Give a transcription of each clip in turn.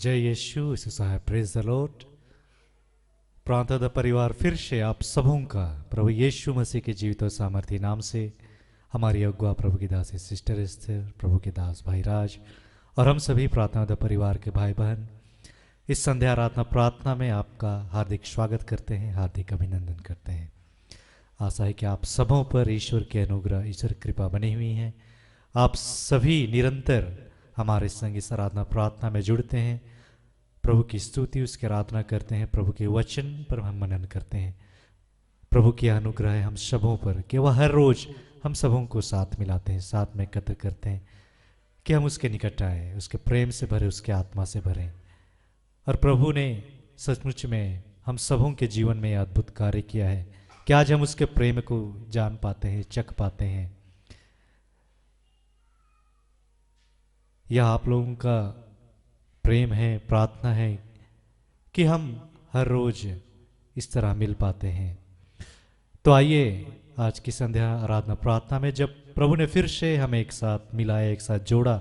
जय यीशु सहाय। Praise the lord. प्रांतः परिवार फिर से आप सबों का प्रभु यीशु मसीह के जीवित और सामर्थ्य नाम से हमारी अगुआ प्रभु की दासी सिस्टर एस्थर, प्रभु के दास भाई राज और हम सभी प्रार्थना परिवार के भाई बहन इस संध्या आराधना प्रार्थना में आपका हार्दिक स्वागत करते हैं, हार्दिक अभिनंदन करते हैं। आशा है कि आप सबों पर ईश्वर के अनुग्रह, ईश्वर कृपा बनी हुई है। आप सभी निरंतर हमारे संग इस आराधना प्रार्थना में जुड़ते हैं, प्रभु की स्तुति उसकी आराधना करते हैं, प्रभु के वचन पर हम मनन करते हैं। प्रभु की अनुग्रह है हम सबों पर कि वह हर रोज हम सबों को साथ मिलाते हैं, साथ में एकत्र करते हैं कि हम उसके निकट आए, उसके प्रेम से भरे, उसके आत्मा से भरे। और प्रभु ने सचमुच में हम सबों के जीवन में अद्भुत कार्य किया है कि आज हम उसके प्रेम को जान पाते हैं, चख पाते हैं। यह आप लोगों का प्रेम है, प्रार्थना है कि हम हर रोज इस तरह मिल पाते हैं। तो आइए आज की संध्या आराधना प्रार्थना में जब प्रभु ने फिर से हमें एक साथ मिलाया, एक साथ जोड़ा,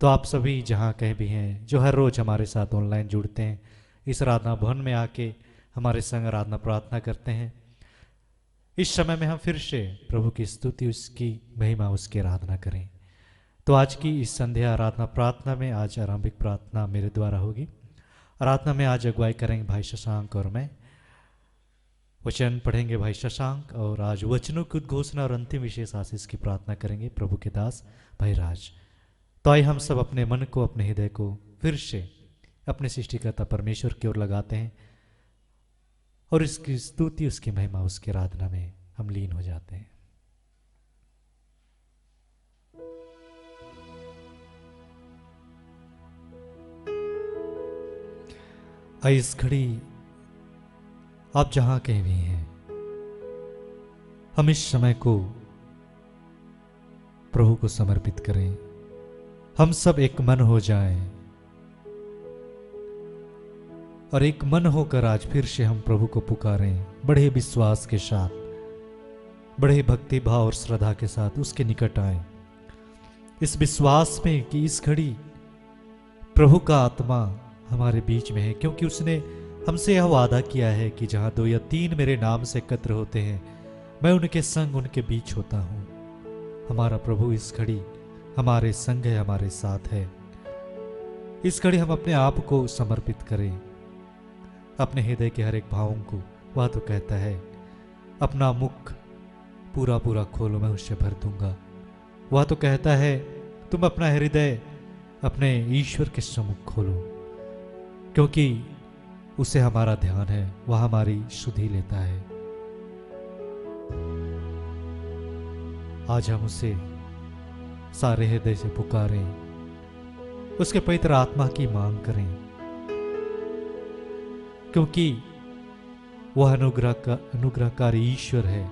तो आप सभी जहाँ कहीं भी हैं जो हर रोज हमारे साथ ऑनलाइन जुड़ते हैं, इस आराधना भवन में आके हमारे संग आराधना प्रार्थना करते हैं, इस समय में हम फिर से प्रभु की स्तुति, उसकी महिमा, उसकी आराधना करें। तो आज की इस संध्या आराधना प्रार्थना में आज आरंभिक प्रार्थना मेरे द्वारा होगी। आराधना में आज अगुवाई करेंगे भाई शशांक और मैं। वचन पढ़ेंगे भाई शशांक और आज वचनों की उद्घोषणा और अंतिम विशेष आशीष की प्रार्थना करेंगे प्रभु के दास भाई राज। तो आइए हम सब अपने मन को, अपने हृदय को फिर से अपने सृष्टिकर्ता परमेश्वर की ओर लगाते हैं और इसकी स्तुति, उसकी महिमा, उसकी आराधना में हम लीन हो जाते हैं। इस घड़ी आप जहां कहीं भी हैं, हम इस समय को प्रभु को समर्पित करें। हम सब एक मन हो जाएं और एक मन होकर आज फिर से हम प्रभु को पुकारें, बड़े विश्वास के साथ, बड़े भक्ति भाव और श्रद्धा के साथ उसके निकट आए, इस विश्वास में कि इस घड़ी प्रभु का आत्मा हमारे बीच में है, क्योंकि उसने हमसे यह वादा किया है कि जहां 2 या 3 मेरे नाम से एकत्र होते हैं, मैं उनके संग, उनके बीच होता हूं। हमारा प्रभु इस घड़ी हमारे संग है, हमारे साथ है। इस घड़ी हम अपने आप को समर्पित करें, अपने हृदय के हर एक भावों को। वह तो कहता है अपना मुख पूरा पूरा खोलो, मैं उससे भर दूंगा। वह तो कहता है तुम अपना हृदय अपने ईश्वर के सम्मुख खोलो, क्योंकि उसे हमारा ध्यान है, वह हमारी सुधि लेता है। आज हम उसे सारे हृदय से पुकारें, उसके पवित्र आत्मा की मांग करें, क्योंकि वह अनुग्रहकारी ईश्वर है।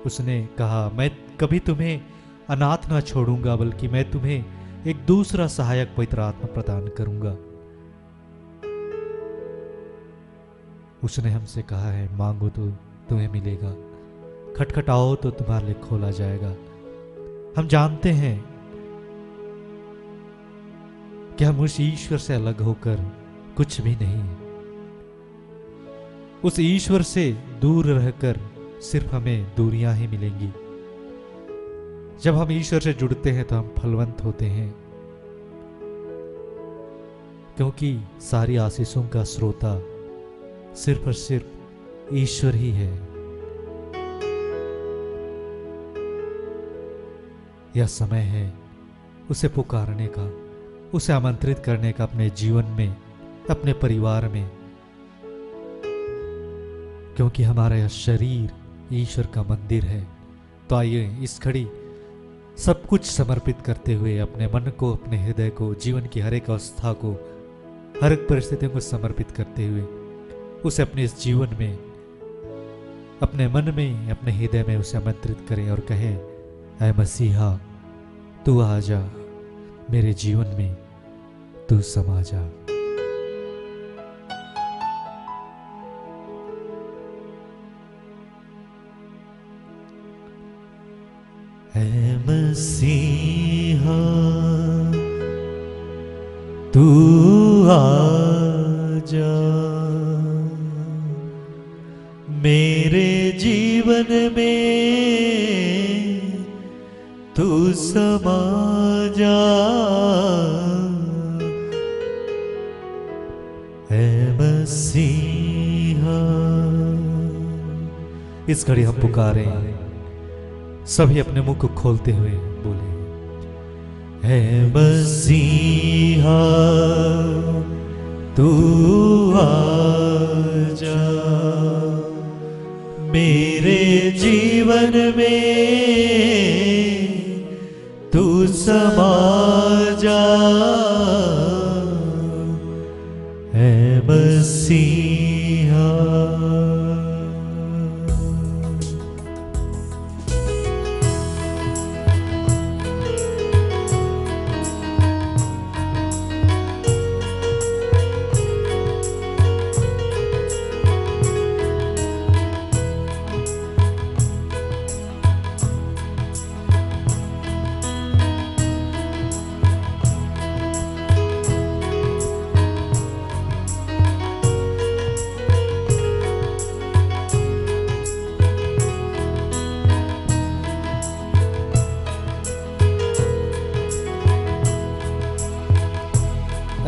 उसने कहा मैं कभी तुम्हें अनाथ ना छोड़ूंगा, बल्कि मैं तुम्हें एक दूसरा सहायक पवित्र आत्मा प्रदान करूंगा। उसने हमसे कहा है मांगो तो तुम्हें मिलेगा, खटखटाओ तो तुम्हारे लिए खोला जाएगा। हम जानते हैं कि हम उस ईश्वर से अलग होकर कुछ भी नहीं है। उस ईश्वर से दूर रहकर सिर्फ हमें दूरियां ही मिलेंगी। जब हम ईश्वर से जुड़ते हैं तो हम फलवंत होते हैं, क्योंकि सारी आशीषों का स्रोता सिर्फ और सिर्फ ईश्वर ही है। यह समय है उसे पुकारने का, उसे आमंत्रित करने का अपने जीवन में, अपने परिवार में, क्योंकि हमारा यह शरीर ईश्वर का मंदिर है। तो आइए इस घड़ी सब कुछ समर्पित करते हुए अपने मन को, अपने हृदय को, जीवन की हर एक अवस्था को, हर एक परिस्थितियों को समर्पित करते हुए उसे अपने इस जीवन में, अपने मन में, अपने हृदय में उसे आमंत्रित करें और कहें ऐ मसीहा तू आ जा, मेरे जीवन में तू समा जा। ऐ मसीहा तू आ मेरे जीवन में तू समा जा, ऐ मसीहा। इस घड़ी हम पुकारे, सभी अपने मुख को खोलते हुए बोले, ऐ मसीहा तू आजा, मेरे जीवन में तू समा जा, ऐ मसीहा।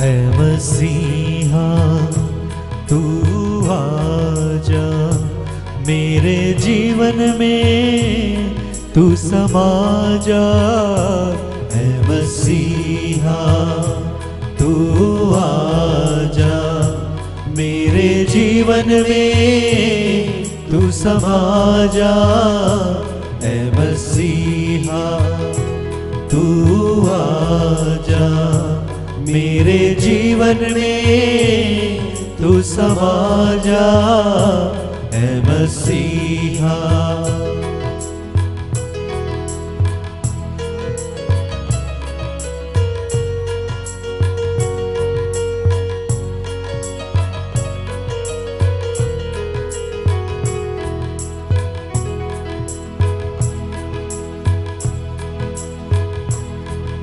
ऐ मसीहा तू आजा, मेरे जीवन में तू समा जा, ऐ मसीहा तू आजा, मेरे जीवन में तू समा जा, ऐ मसीहा तू आजा, मेरे जीवन में तू समा जा, ऐ मसीहा।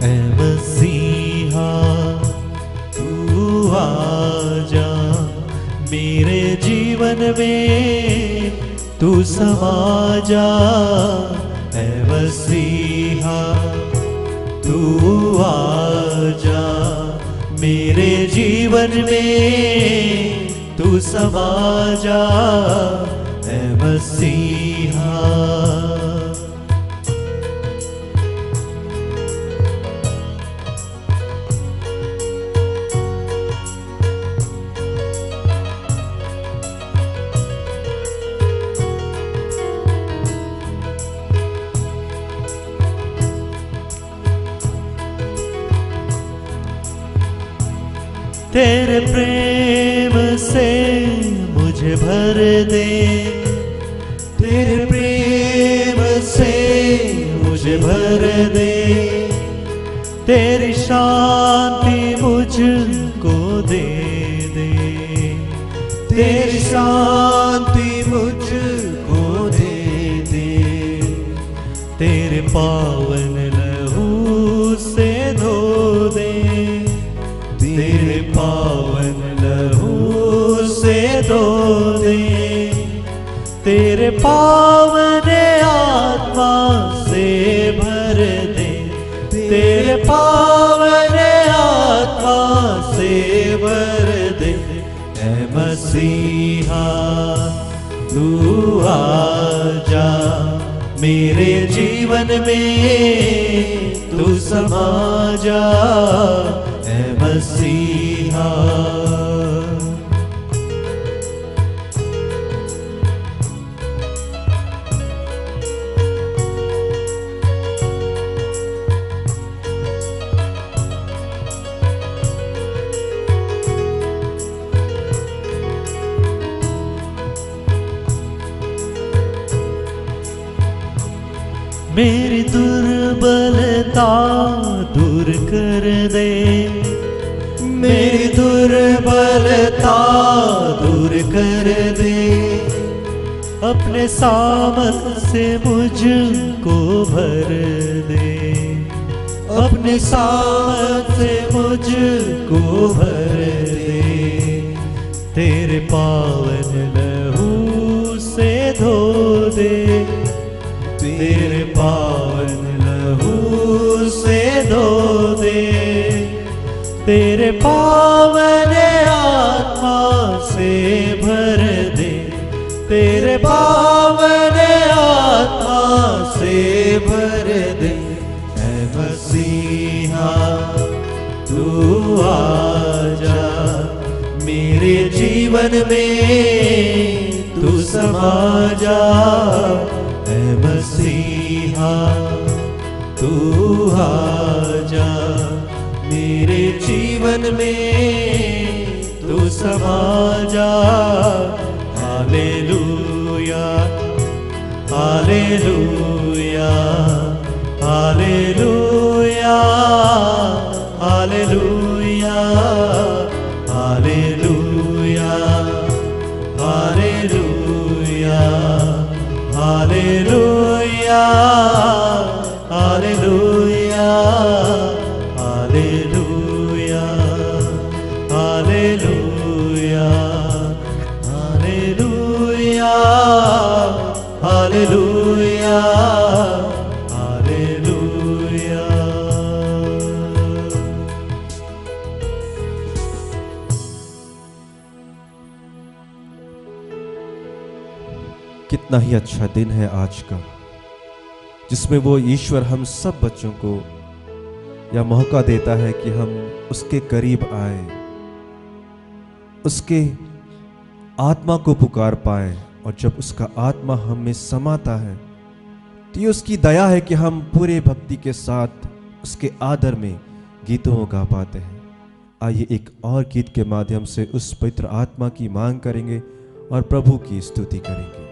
ऐ मसीहा तू आजा, मेरे जीवन में तू समा जा, ऐ मसीहा तू आजा, मेरे जीवन में तू समा जा, ऐ मसीहा। तेरे प्रेम से मुझे भर दे, तेरे प्रेम से मुझे भर दे, तेरी शांति मुझको दे दे, तेरी शांति मुझको दे दे, तेरे पावन लहू से धो दे, तेरे पावन लहू से धो दे, तेरे पावन आत्मा से भर दे, तेरे पावन आत्मा से भर दे, ऐ मसीहा तू आजा, मेरे जीवन में तू समा जा, ऐ मसीहा। मेरी दुर्बलता दूर कर दे, मेरी दुर्बलता दूर कर दे, अपने सामर्थ से मुझको भर दे, अपने सामर्थ से मुझको भर दे, तेरे पावन लहू से धो दे, तेरे पावन लहू से धो दे, तेरे पावन आत्मा से भर दे, तेरे पावन आत्मा से भर दे। ऐ मसीहा तू आजा, मेरे जीवन में तू समा जा। ऐ मसीहा तू आजा, मेरे जीवन में तू समा जा। Hallelujah hallelujah hallelujah hallelujah hallelujah hallelujah hallelujah hallelujah hallelujah hallelujah hallelujah hallelujah hallelujah. कितना ही अच्छा दिन है आज का, जिसमें वो ईश्वर हम सब बच्चों को यह मौका देता है कि हम उसके करीब आए, उसके आत्मा को पुकार पाए। और जब उसका आत्मा हम में समाता है तो ये उसकी दया है कि हम पूरे भक्ति के साथ उसके आदर में गीतों को गा पाते हैं। आइए एक और गीत के माध्यम से उस पवित्र आत्मा की मांग करेंगे और प्रभु की स्तुति करेंगे।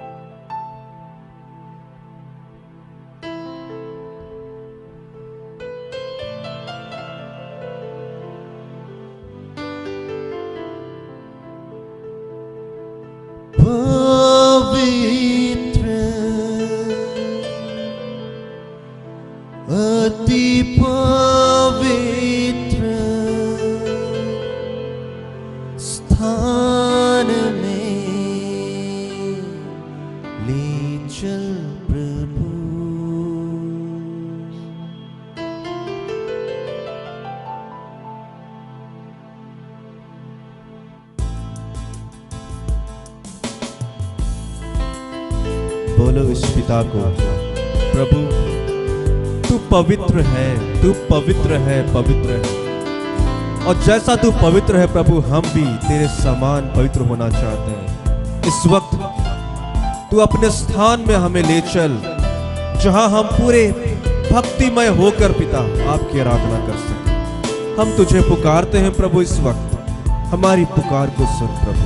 पवित्र अति पवित्र स्थान में ले चल प्रभु। बोलो इस पिता को, प्रभु तू पवित्र है, तू पवित्र है, पवित्र है। और जैसा तू पवित्र है प्रभु, हम भी तेरे समान पवित्र होना चाहते हैं। इस वक्त तू अपने स्थान में हमें ले चल, जहां हम पूरे भक्तिमय होकर पिता आपकी आराधना कर सकें। हम तुझे पुकारते हैं प्रभु, इस वक्त हमारी पुकार को सुन प्रभु।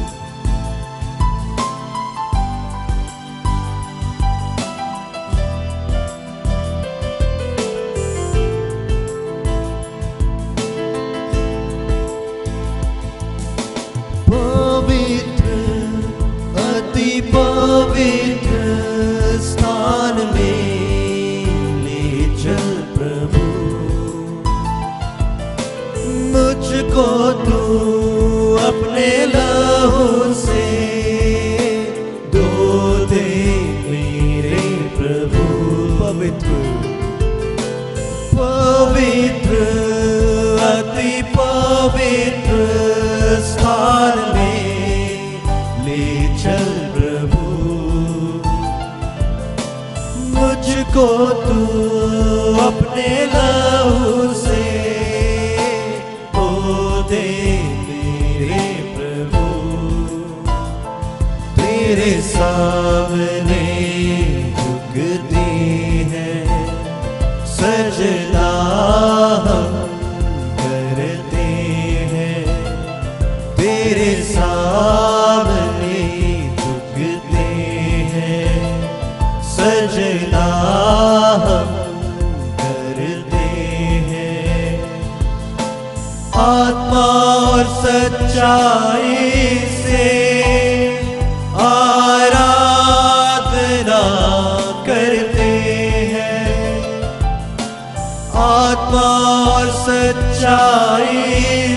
पवित्र स्थान में ले चल प्रभु। मुझको तू अपने लहू से धो दे मेरे प्रभु। पवित्र पवित्र अति पवित्र स्थान में ले चल प्रभु। मुझको तू अपने लहू से धो दे मेरे प्रभु। तेरे सामने झुकते हैं, सजदा हम करते हैं। तेरे सामने झुकते हैं, सजदा हम करते हैं। आत्मा और सच्चाई से आराधना करते हैं। आत्मा और सच्चाई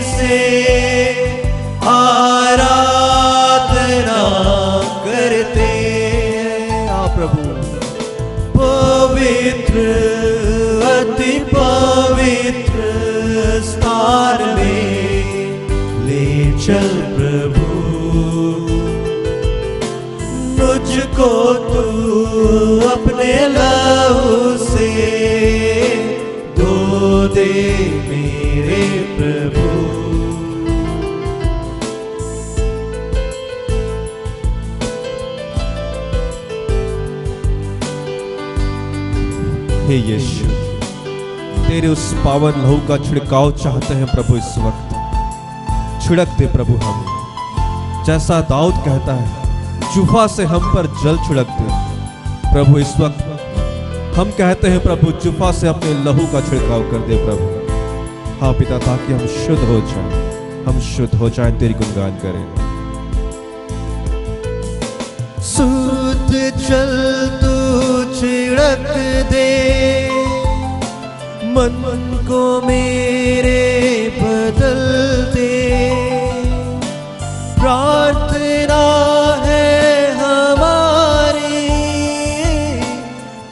से आराधना प्रभु। पवित्र अति पवित्र स्थान में ले चल प्रभु, मुझको तू अपने लहू से धो दे मेरे प्रभु। हे यीशु, तेरे उस पावन लहू का छिड़काव चाहते हैं प्रभु। इस वक्त छिड़क दे प्रभु हमें, जैसा दाऊद कहता है जुफा से हम पर जल छिड़क दे प्रभु। इस वक्त हम कहते हैं प्रभु जुफा से अपने लहू का छिड़काव कर दे प्रभु। हाँ पिता, ताकि हम शुद्ध हो जाएं, हम शुद्ध हो जाएं, तेरी गुणगान करें। शुद्ध जल तू छिड़क दे, मन को मेरे बदल दे। प्रार्थना है हमारी,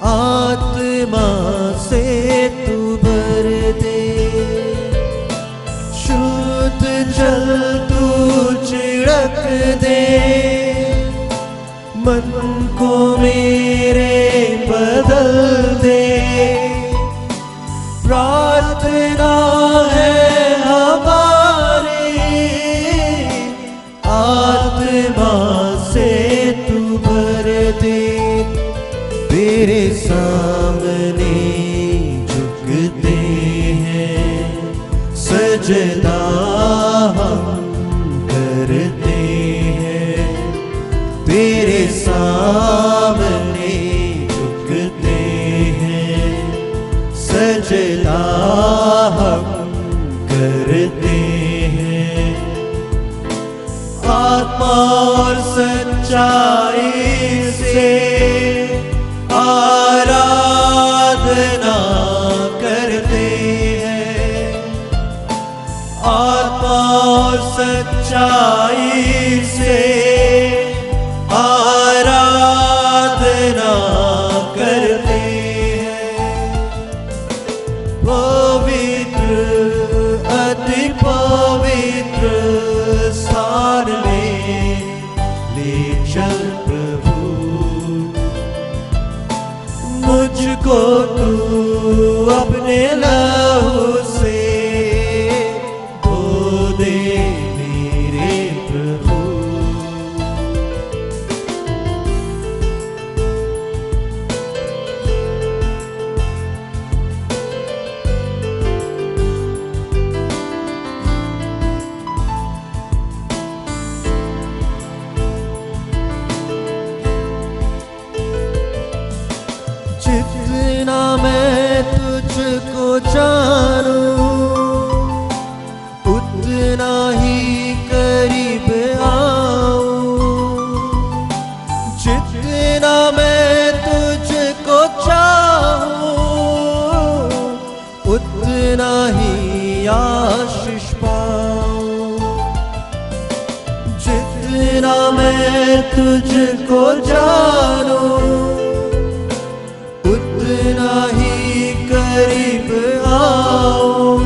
आत्मा से तू भर दे। शुद्ध जल तू छिड़क दे, मन को मेरे बदल दे। प्रार्थना है हमारी, आत्मा से तू भर दे। तेरे सामने झुकते हैं, सजदा हम करते हैं। तेरे सामने झुकते हैं, सजदा हम करते हैं। आत्मा और सच्चाई से आराधना करते हैं। आत्मा और सच्चाई से आराधना करते हैं। पवित्र अति पवित्र स्थान में ले चल प्रभु, मुझको तू अपने लहू से धो दे मेरे प्रभु। जितना मैं तुझको जानूं, उतना ही करीब आऊं। जितना मैं तुझको चाहूं, उतना ही आशीष पाऊं। जितना मैं तुझको जानूं, उतना ही करीब आऊं।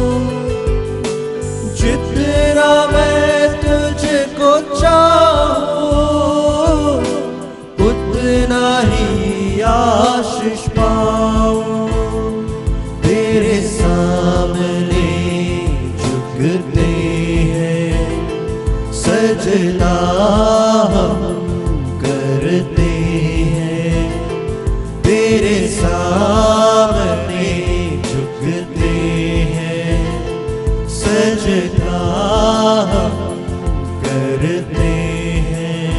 जितना मैं तुझको चाहूं, उतना ही आशीष पाऊं। तेरे सामने झुकते हैं, सजदा हम करते हैं। तेरे सामने झुकते हैं, सजदा हम करते हैं।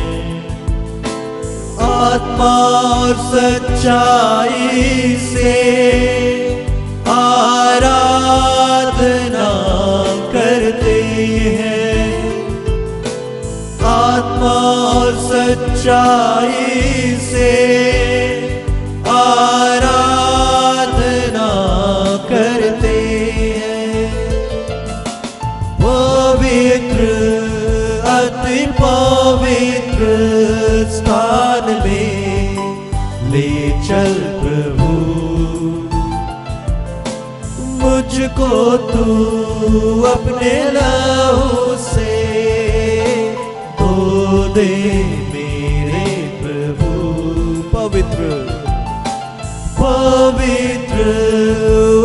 आत्मा और सच्चाई से आराधना करते हैं। आत्मा और सच्चाई से आराधना करते हैं। पवित्र अति पवित्र स्थान में ले मुझको तू अपने लहू से धो दे मेरे प्रभु। पवित्र पवित्र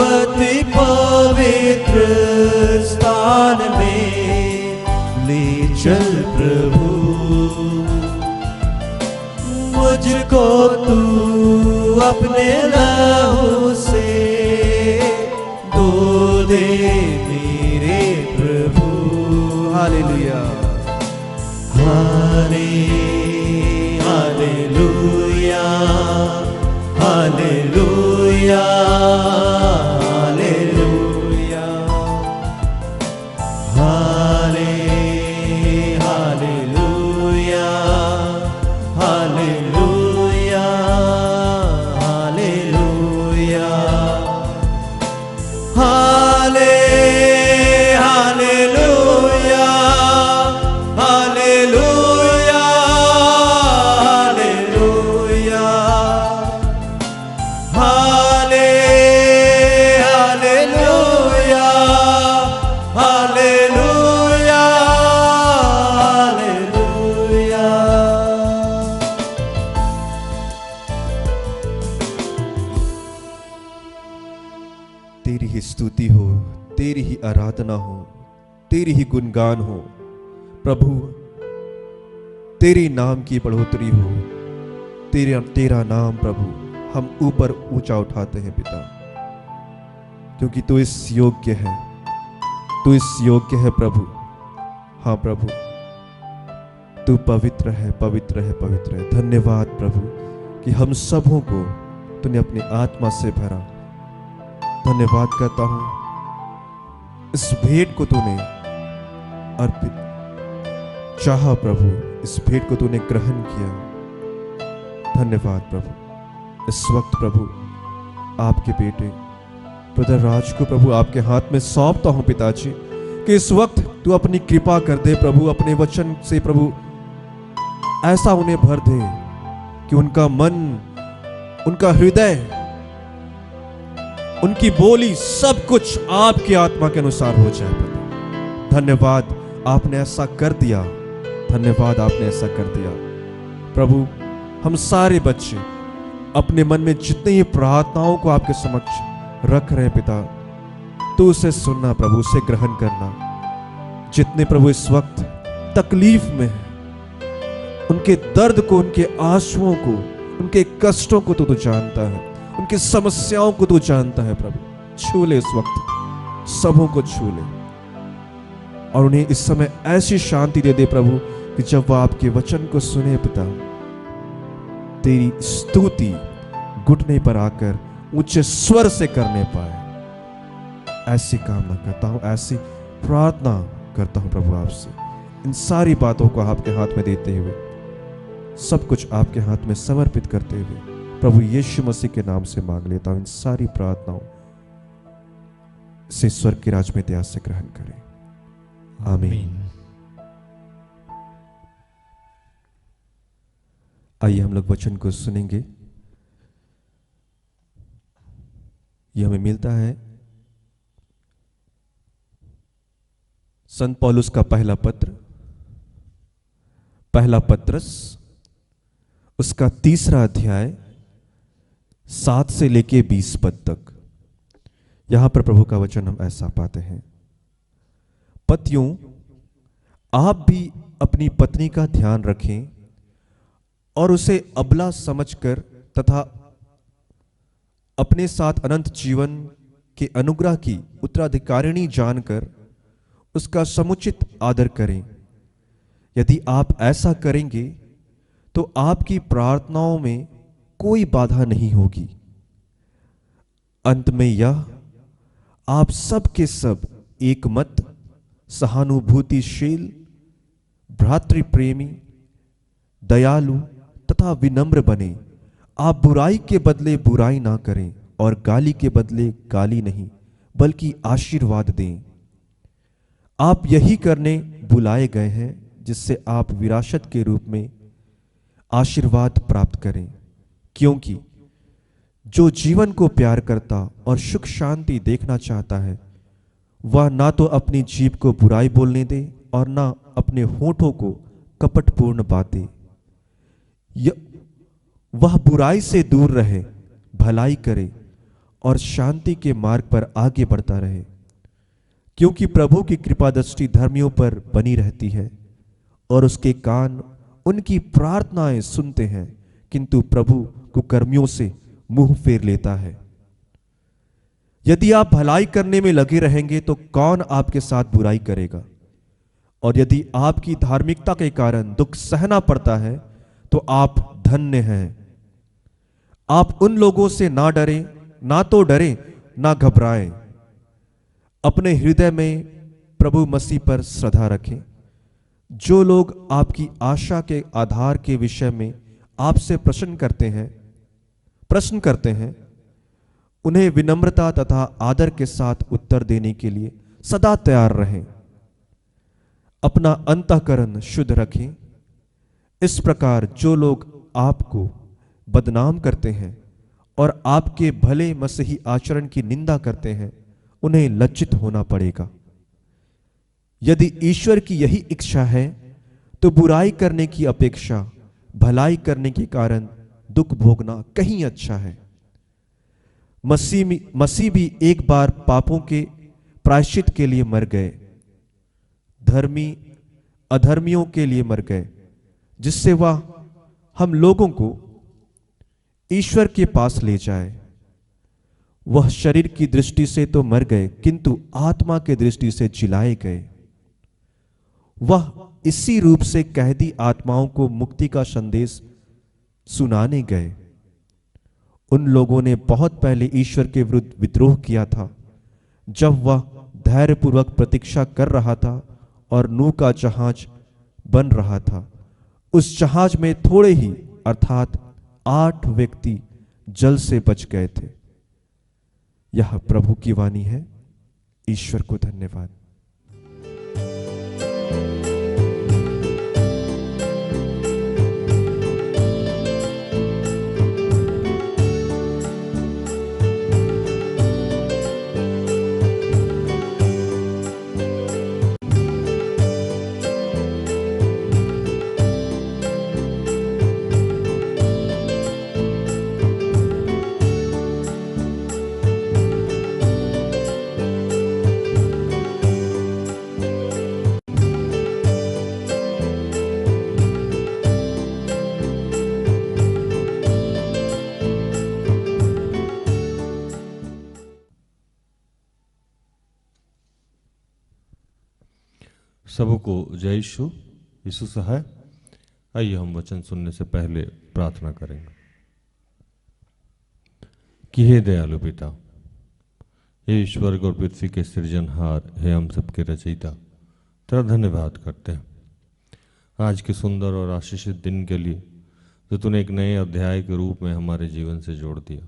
अति पवित्र स्थान में ले चल प्रभु। मुझको तू अपने लहू से धो दे मेरे प्रभु। हालेलुया हाले हालेलुया हालेलुया हालेलुया हाले हालेलुया हालेलुया हालेलुया हाले हालेलुया हालेलुया हालेलुया हाले हालेलुया हालेलुया हालेलुया। तेरी ही स्तुति हो, तेरी ही आराधना हो, तेरी ही गुणगान हो प्रभु। तेरे नाम की बढ़ोतरी हो, तेरा नाम प्रभु हम ऊपर ऊंचा उठाते हैं पिता, क्योंकि तू इस योग्य है, तू इस योग्य है प्रभु। हाँ प्रभु, तू पवित्र है, पवित्र है, पवित्र है। धन्यवाद प्रभु कि हम सबों को तूने अपनी आत्मा से भरा। धन्यवाद करता हूं इस भेंट को तूने अर्पित चाहा प्रभु, इस भेंट को तूने ग्रहण किया। धन्यवाद प्रभु। इस वक्त प्रभु आपके बेटे ब्रदर राज को प्रभु आपके हाथ में सौंपता हूं पिताजी, कि इस वक्त तू अपनी कृपा कर दे प्रभु, अपने वचन से प्रभु ऐसा उन्हें भर दे कि उनका मन, उनका हृदय, उनकी बोली सब कुछ आपकी आत्मा के अनुसार हो जाए प्रभु। धन्यवाद आपने ऐसा कर दिया, धन्यवाद आपने ऐसा कर दिया प्रभु। हम सारे बच्चे अपने मन में जितनी ही प्रार्थनाओं को आपके समक्ष रख रहे हैं पिता, तू उसे सुनना प्रभु, उसे ग्रहण करना। जितने प्रभु इस वक्त तकलीफ में हैं, उनके दर्द को, उनके आंसुओं को, उनके कष्टों को तू जानता है, उनकी समस्याओं को तू जानता है प्रभु। छू ले इस वक्त, सबों को छू ले और उन्हें इस समय ऐसी शांति दे दे प्रभु कि जब वह आपके वचन को सुने पिता, तेरी स्तुति घुटने पर आकर ऊंचे स्वर से करने पाए। ऐसी कामना करता हूं, ऐसी प्रार्थना करता हूं प्रभु आपसे। इन सारी बातों को आपके हाथ में देते हुए, सब कुछ आपके हाथ में समर्पित करते हुए प्रभु यीशु मसीह के नाम से मांग लेता हूं। इन सारी प्रार्थनाओं से स्वर्ग के राज में दया से ग्रहण करें। आमीन। आइए हम लोग वचन को सुनेंगे। यह हमें मिलता है संत पौलुस का पहला पत्रस, उसका 3 अध्याय 7 से लेके 20 पद तक। यहां पर प्रभु का वचन हम ऐसा पाते हैं, पतियों आप भी अपनी पत्नी का ध्यान रखें और उसे अबला समझकर तथा अपने साथ अनंत जीवन के अनुग्रह की उत्तराधिकारिणी जानकर उसका समुचित आदर करें। यदि आप ऐसा करेंगे तो आपकी प्रार्थनाओं में कोई बाधा नहीं होगी। अंत में यह, आप सब के सब एक मत, सहानुभूतिशील, भ्रातृप्रेमी, दयालु तथा विनम्र बने। आप बुराई के बदले बुराई ना करें और गाली के बदले गाली नहीं बल्कि आशीर्वाद दें। आप यही करने बुलाए गए हैं जिससे आप विरासत के रूप में आशीर्वाद प्राप्त करें, क्योंकि जो जीवन को प्यार करता और सुख शांति देखना चाहता है वह ना तो अपनी जीभ को बुराई बोलने दे और ना अपने होठों को कपटपूर्ण बातें। वह बुराई से दूर रहे, भलाई करे और शांति के मार्ग पर आगे बढ़ता रहे, क्योंकि प्रभु की कृपा दृष्टि धर्मियों पर बनी रहती है और उसके कान उनकी प्रार्थनाएं सुनते हैं, किंतु प्रभु कुकर्मियों से मुंह फेर लेता है। यदि आप भलाई करने में लगे रहेंगे तो कौन आपके साथ बुराई करेगा? और यदि आपकी धार्मिकता के कारण दुख सहना पड़ता है तो आप धन्य हैं। आप उन लोगों से ना डरें, ना तो डरें ना घबराएं। अपने हृदय में प्रभु मसीह पर श्रद्धा रखें। जो लोग आपकी आशा के आधार के विषय में आपसे प्रश्न करते हैं उन्हें विनम्रता तथा आदर के साथ उत्तर देने के लिए सदा तैयार रहें। अपना अंतःकरण शुद्ध रखें। इस प्रकार जो लोग आपको बदनाम करते हैं और आपके भले मसीही आचरण की निंदा करते हैं, उन्हें लज्जित होना पड़ेगा। यदि ईश्वर की यही इच्छा है तो बुराई करने की अपेक्षा भलाई करने के कारण दुख भोगना कहीं अच्छा है। मसीह भी एक बार पापों के प्रायश्चित के लिए मर गए, धर्मी अधर्मियों के लिए मर गए, जिससे वह हम लोगों को ईश्वर के पास ले जाए। वह शरीर की दृष्टि से तो मर गए, किंतु आत्मा की दृष्टि से जिलाए गए। वह इसी रूप से कैदी आत्माओं को मुक्ति का संदेश सुनाने गए। उन लोगों ने बहुत पहले ईश्वर के विरुद्ध विद्रोह किया था, जब वह धैर्यपूर्वक प्रतीक्षा कर रहा था और नूह का जहाज बन रहा था। उस जहाज में थोड़े ही अर्थात 8 व्यक्ति जल से बच गए थे। यह प्रभु की वाणी है। ईश्वर को धन्यवाद। सबको जय यीशु। यीशु सहाय। आइए हम वचन सुनने से पहले प्रार्थना करेंगे। कि हे दयालु पिता, हे ईश्वर और पृथ्वी के सृजनहार, हे हम सबके रचयिता, तेरा धन्यवाद करते हैं आज के सुंदर और आशीषित दिन के लिए जो तूने एक नए अध्याय के रूप में हमारे जीवन से जोड़ दिया।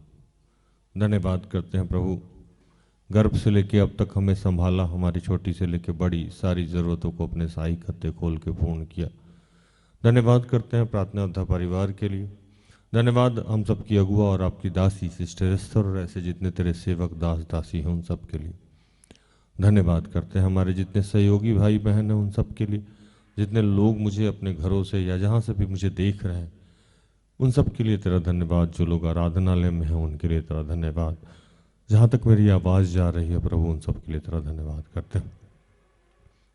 धन्यवाद करते हैं प्रभु, गर्भ से लेके अब तक हमें संभाला, हमारी छोटी से लेके बड़ी सारी ज़रूरतों को अपने सहाय खत्ते खोल के पूर्ण किया। धन्यवाद करते हैं प्रार्थना योद्धा परिवार के लिए। धन्यवाद हम सबकी अगुआ और आपकी दासी सिस्टर एस्थर और ऐसे जितने तेरे सेवक दास दासी हैं उन सब के लिए। धन्यवाद करते हैं हमारे जितने सहयोगी भाई बहन हैं उन सब के लिए, जितने लोग मुझे अपने घरों से या जहाँ से भी मुझे देख रहे हैं उन सब के लिए तेरा धन्यवाद। जो लोग आराधनालय में हैं उनके लिए तेरा धन्यवाद। जहाँ तक मेरी आवाज़ जा रही है प्रभु उन सब के लिए तेरा धन्यवाद करते हैं।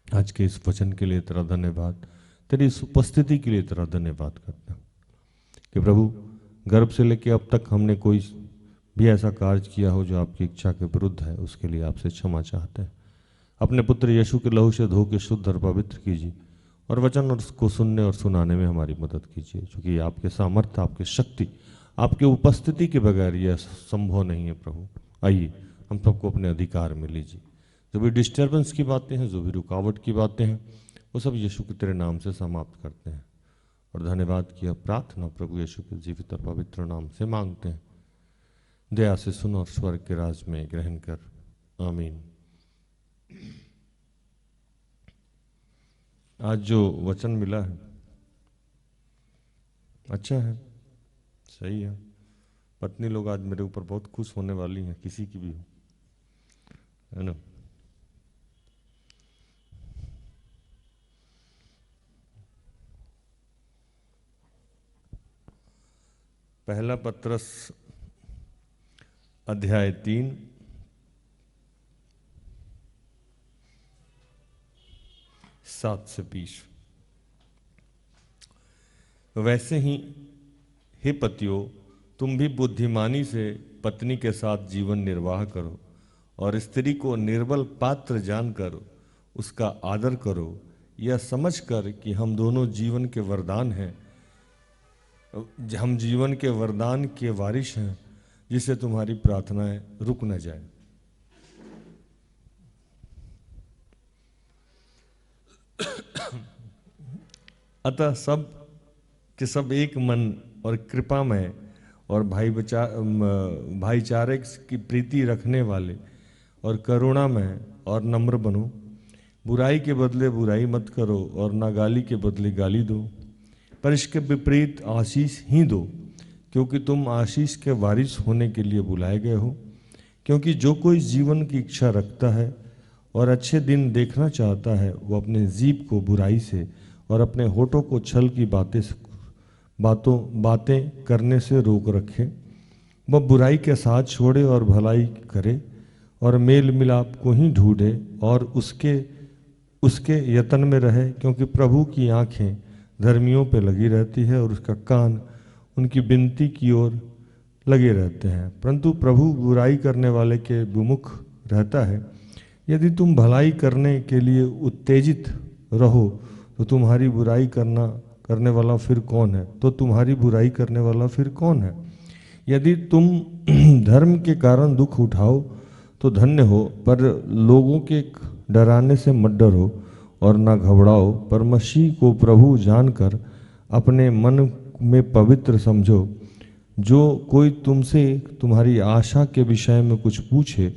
आज के इस वचन के लिए तेरा धन्यवाद, तेरी इस उपस्थिति के लिए तेरा धन्यवाद करते हैं कि प्रभु गर्भ से लेके अब तक हमने कोई भी ऐसा कार्य किया हो जो आपकी इच्छा के विरुद्ध है, उसके लिए आपसे क्षमा चाहते हैं। अपने पुत्र यीशु के लहू से धो के शुद्ध और पवित्र कीजिए और वचन और उसको सुनने और सुनाने में हमारी मदद कीजिए, क्योंकि आपके सामर्थ्य, आपकी शक्ति, आपके उपस्थिति के बगैर यह संभव नहीं है। प्रभु आइए हम सबको अपने अधिकार में लीजिए। जो भी डिस्टर्बेंस की बातें हैं, जो भी रुकावट की बातें हैं, वो सब यीशु के तेरे नाम से समाप्त करते हैं और धन्यवाद किया प्रार्थना प्रभु यीशु के जीवित और पवित्र नाम से मांगते हैं। दया से सुन और स्वर्ग के राज में ग्रहण कर। आमीन। आज जो वचन मिला है अच्छा है, सही है। पत्नी लोग आज मेरे ऊपर बहुत खुश होने वाली हैं, किसी की भी हो, है ना। पहला पत्रस अध्याय 3 7 से 20। वैसे ही हे पतियों, तुम भी बुद्धिमानी से पत्नी के साथ जीवन निर्वाह करो और स्त्री को निर्बल पात्र जानकर उसका आदर करो, यह समझकर कि हम दोनों जीवन के वरदान हैं, हम जीवन के वरदान के वारिश हैं, जिससे तुम्हारी प्रार्थनाएं रुक न जाए। अतः सब के सब एक मन और कृपामय और भाईचारे की प्रीति रखने वाले और करुणामय और नम्र बनो। बुराई के बदले बुराई मत करो और ना गाली के बदले गाली दो, पर इसके विपरीत आशीष ही दो, क्योंकि तुम आशीष के वारिस होने के लिए बुलाए गए हो। क्योंकि जो कोई जीवन की इच्छा रखता है और अच्छे दिन देखना चाहता है, वो अपने जीभ को बुराई से और अपने होठों को छल की बातें करने से रोक रखे। वह बुराई के साथ छोड़े और भलाई करे और मेल मिलाप को ही ढूंढे और उसके यत्न में रहे, क्योंकि प्रभु की आंखें धर्मियों पे लगी रहती है और उसका कान उनकी विनती की ओर लगे रहते हैं। परंतु प्रभु बुराई करने वाले के विमुख रहता है। यदि तुम भलाई करने के लिए उत्तेजित रहो तो तुम्हारी बुराई करने वाला फिर कौन है? तो तुम्हारी बुराई करने वाला फिर कौन है? यदि तुम धर्म के कारण दुख उठाओ तो धन्य हो, पर लोगों के डराने से मत डरो और ना घबराओ, पर मसीह को प्रभु जानकर अपने मन में पवित्र समझो। जो कोई तुमसे तुम्हारी आशा के विषय में कुछ पूछे,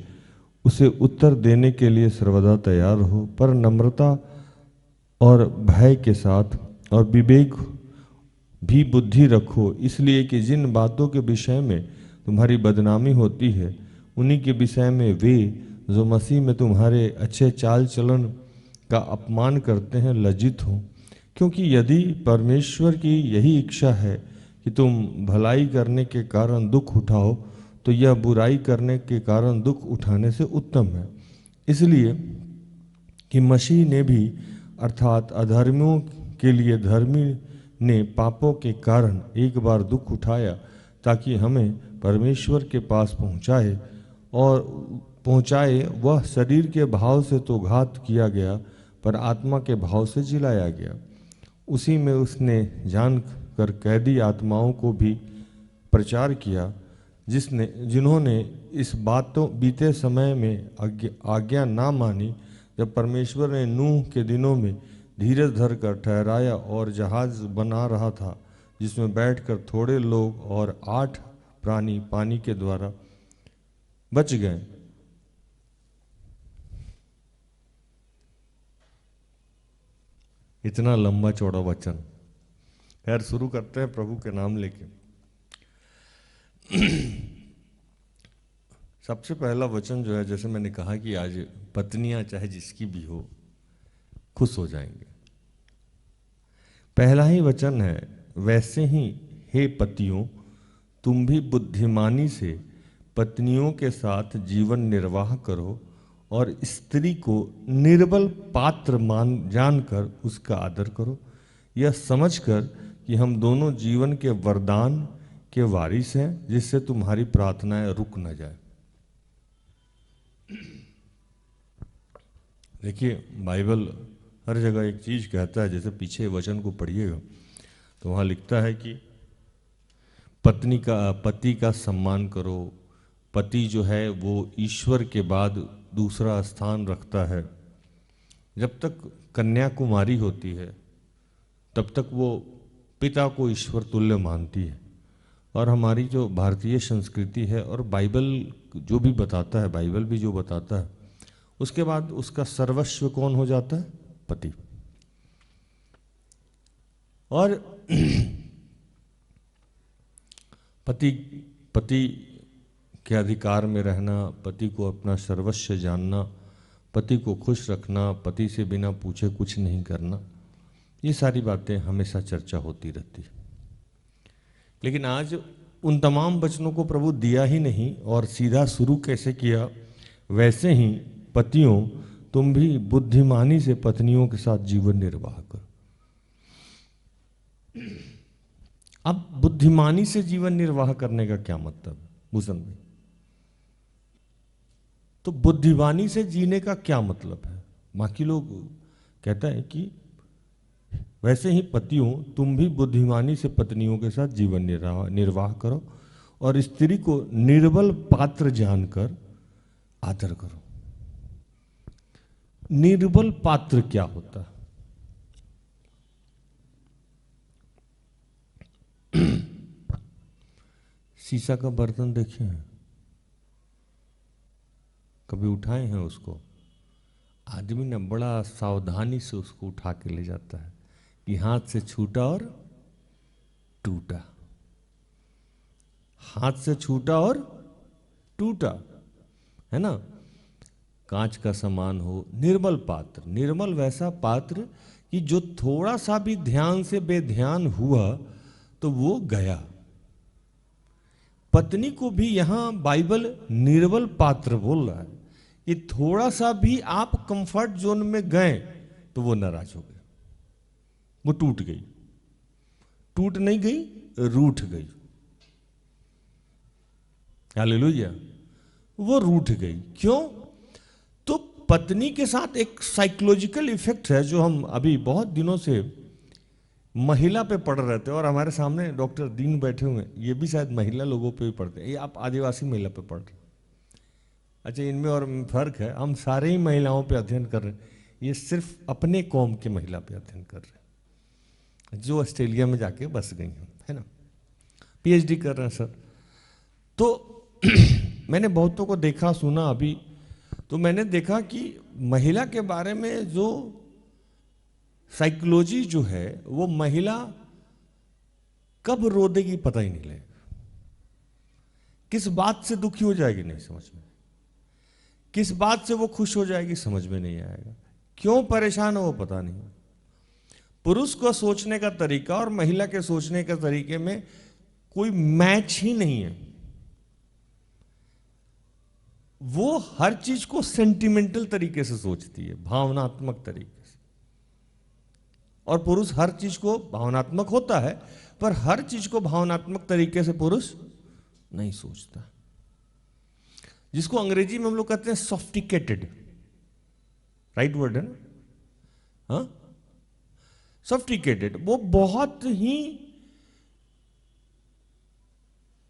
उसे उत्तर देने के लिए सर्वदा तैयार हो, पर नम्रता और भय के साथ और विवेक भी बुद्धि रखो, इसलिए कि जिन बातों के विषय में तुम्हारी बदनामी होती है, उन्हीं के विषय में वे जो मसीह में तुम्हारे अच्छे चाल चलन का अपमान करते हैं लज्जित हो। क्योंकि यदि परमेश्वर की यही इच्छा है कि तुम भलाई करने के कारण दुख उठाओ, तो यह बुराई करने के कारण दुख उठाने से उत्तम है। इसलिए कि मसीह ने भी अर्थात अधर्मियों के लिए धर्मी ने पापों के कारण एक बार दुख उठाया, ताकि हमें परमेश्वर के पास पहुंचाए। वह शरीर के भाव से तो घात किया गया, पर आत्मा के भाव से जिलाया गया। उसी में उसने जानकर कैदी आत्माओं को भी प्रचार किया, जिन्होंने इस बीते समय में आज्ञा ना मानी, जब परमेश्वर ने नूह के दिनों में धीरज धरकर ठहराया और जहाज बना रहा था, जिसमें बैठकर थोड़े लोग और 8 प्राणी पानी के द्वारा बच गए। इतना लंबा चौड़ा वचन। खैर, शुरू करते हैं प्रभु के नाम लेके। सबसे पहला वचन जो है, जैसे मैंने कहा कि आज पत्नियां चाहे जिसकी भी हो खुश हो जाएंगे। पहला ही वचन है, वैसे ही हे पतियों, तुम भी बुद्धिमानी से पत्नियों के साथ जीवन निर्वाह करो और स्त्री को निर्बल पात्र जानकर उसका आदर करो, यह समझकर कि हम दोनों जीवन के वरदान के वारिस हैं, जिससे तुम्हारी प्रार्थनाएं रुक न जाए। देखिए, बाइबल हर जगह एक चीज कहता है, जैसे पीछे वचन को पढ़िएगा तो वहां लिखता है कि पति का सम्मान करो। पति जो है वो ईश्वर के बाद दूसरा स्थान रखता है। जब तक कन्या कुमारी होती है तब तक वो पिता को ईश्वर तुल्य मानती है। और हमारी जो भारतीय संस्कृति है और बाइबल जो भी बताता है, बाइबल भी जो बताता है, उसके बाद उसका सर्वस्व कौन हो जाता है? पति। और पति के अधिकार में रहना, पति को अपना सर्वस्व जानना, पति को खुश रखना, पति से बिना पूछे कुछ नहीं करना, ये सारी बातें हमेशा चर्चा होती रहती है। लेकिन आज उन तमाम वचनों को प्रभु दिया ही नहीं और सीधा शुरू कैसे किया, वैसे ही पतियों तुम भी बुद्धिमानी से पत्नियों के साथ जीवन निर्वाह करो। अब बुद्धिमानी से जीवन निर्वाह करने का क्या मतलब है भूषण भाई? तो बुद्धिमानी से जीने का क्या मतलब है? बाकी लोग कहता है कि वैसे ही पतियों तुम भी बुद्धिमानी से पत्नियों के साथ जीवन निर्वाह करो और स्त्री को निर्बल पात्र जानकर आदर करो। निर्बल पात्र क्या होता है? शीशा का बर्तन देखे हैं? कभी उठाए हैं उसको? आदमी ने बड़ा सावधानी से उसको उठा के ले जाता है कि हाथ से छूटा और टूटा, हाथ से छूटा और टूटा, है ना? कांच का सामान हो, निर्मल पात्र। निर्मल वैसा पात्र कि जो थोड़ा सा भी ध्यान से बेध्यान हुआ तो वो गया। पत्नी को भी यहां बाइबल निर्बल पात्र बोल रहा है कि थोड़ा सा भी आप कंफर्ट जोन में गए तो वो नाराज हो गए, वो टूट गई। टूट नहीं गई, रूठ गई। हालेलुया। वो रूठ गई। क्यों? तो पत्नी के साथ एक साइकोलॉजिकल इफेक्ट है जो हम अभी बहुत दिनों से महिला पे पढ़ रहे थे, और हमारे सामने डॉक्टर दीन बैठे हुए हैं, ये भी शायद महिला लोगों पे भी पढ़ते हैं। ये आप आदिवासी महिला पे पढ़ रहे हैं। अच्छा, इनमें और फर्क है, हम सारे ही महिलाओं पे अध्ययन कर रहे हैं, ये सिर्फ अपने कौम के महिला पे अध्ययन कर रहे हैं जो ऑस्ट्रेलिया में जाके बस गई हैं, है ना, पीएचडी कर रहे हैं सर। तो मैंने बहुतों को देखा सुना अभी, तो मैंने देखा कि महिला के बारे में जो साइकोलॉजी जो है, वो महिला कब रो देगी पता ही नहीं लगेगा, किस बात से दुखी हो जाएगी नहीं समझ में, किस बात से वो खुश हो जाएगी समझ में नहीं आएगा, क्यों परेशान है वो पता नहीं। पुरुष को सोचने का तरीका और महिला के सोचने के तरीके में कोई मैच ही नहीं है। वो हर चीज को सेंटिमेंटल तरीके से सोचती है, भावनात्मक तरीके से, और पुरुष हर चीज को भावनात्मक होता है, पर हर चीज को भावनात्मक तरीके से पुरुष नहीं सोचता, जिसको अंग्रेजी में हम लोग कहते हैं सॉफ्टिकेटेड। राइट वर्ड है ना? हाँ, सॉफ्टिकेटेड। वो बहुत ही,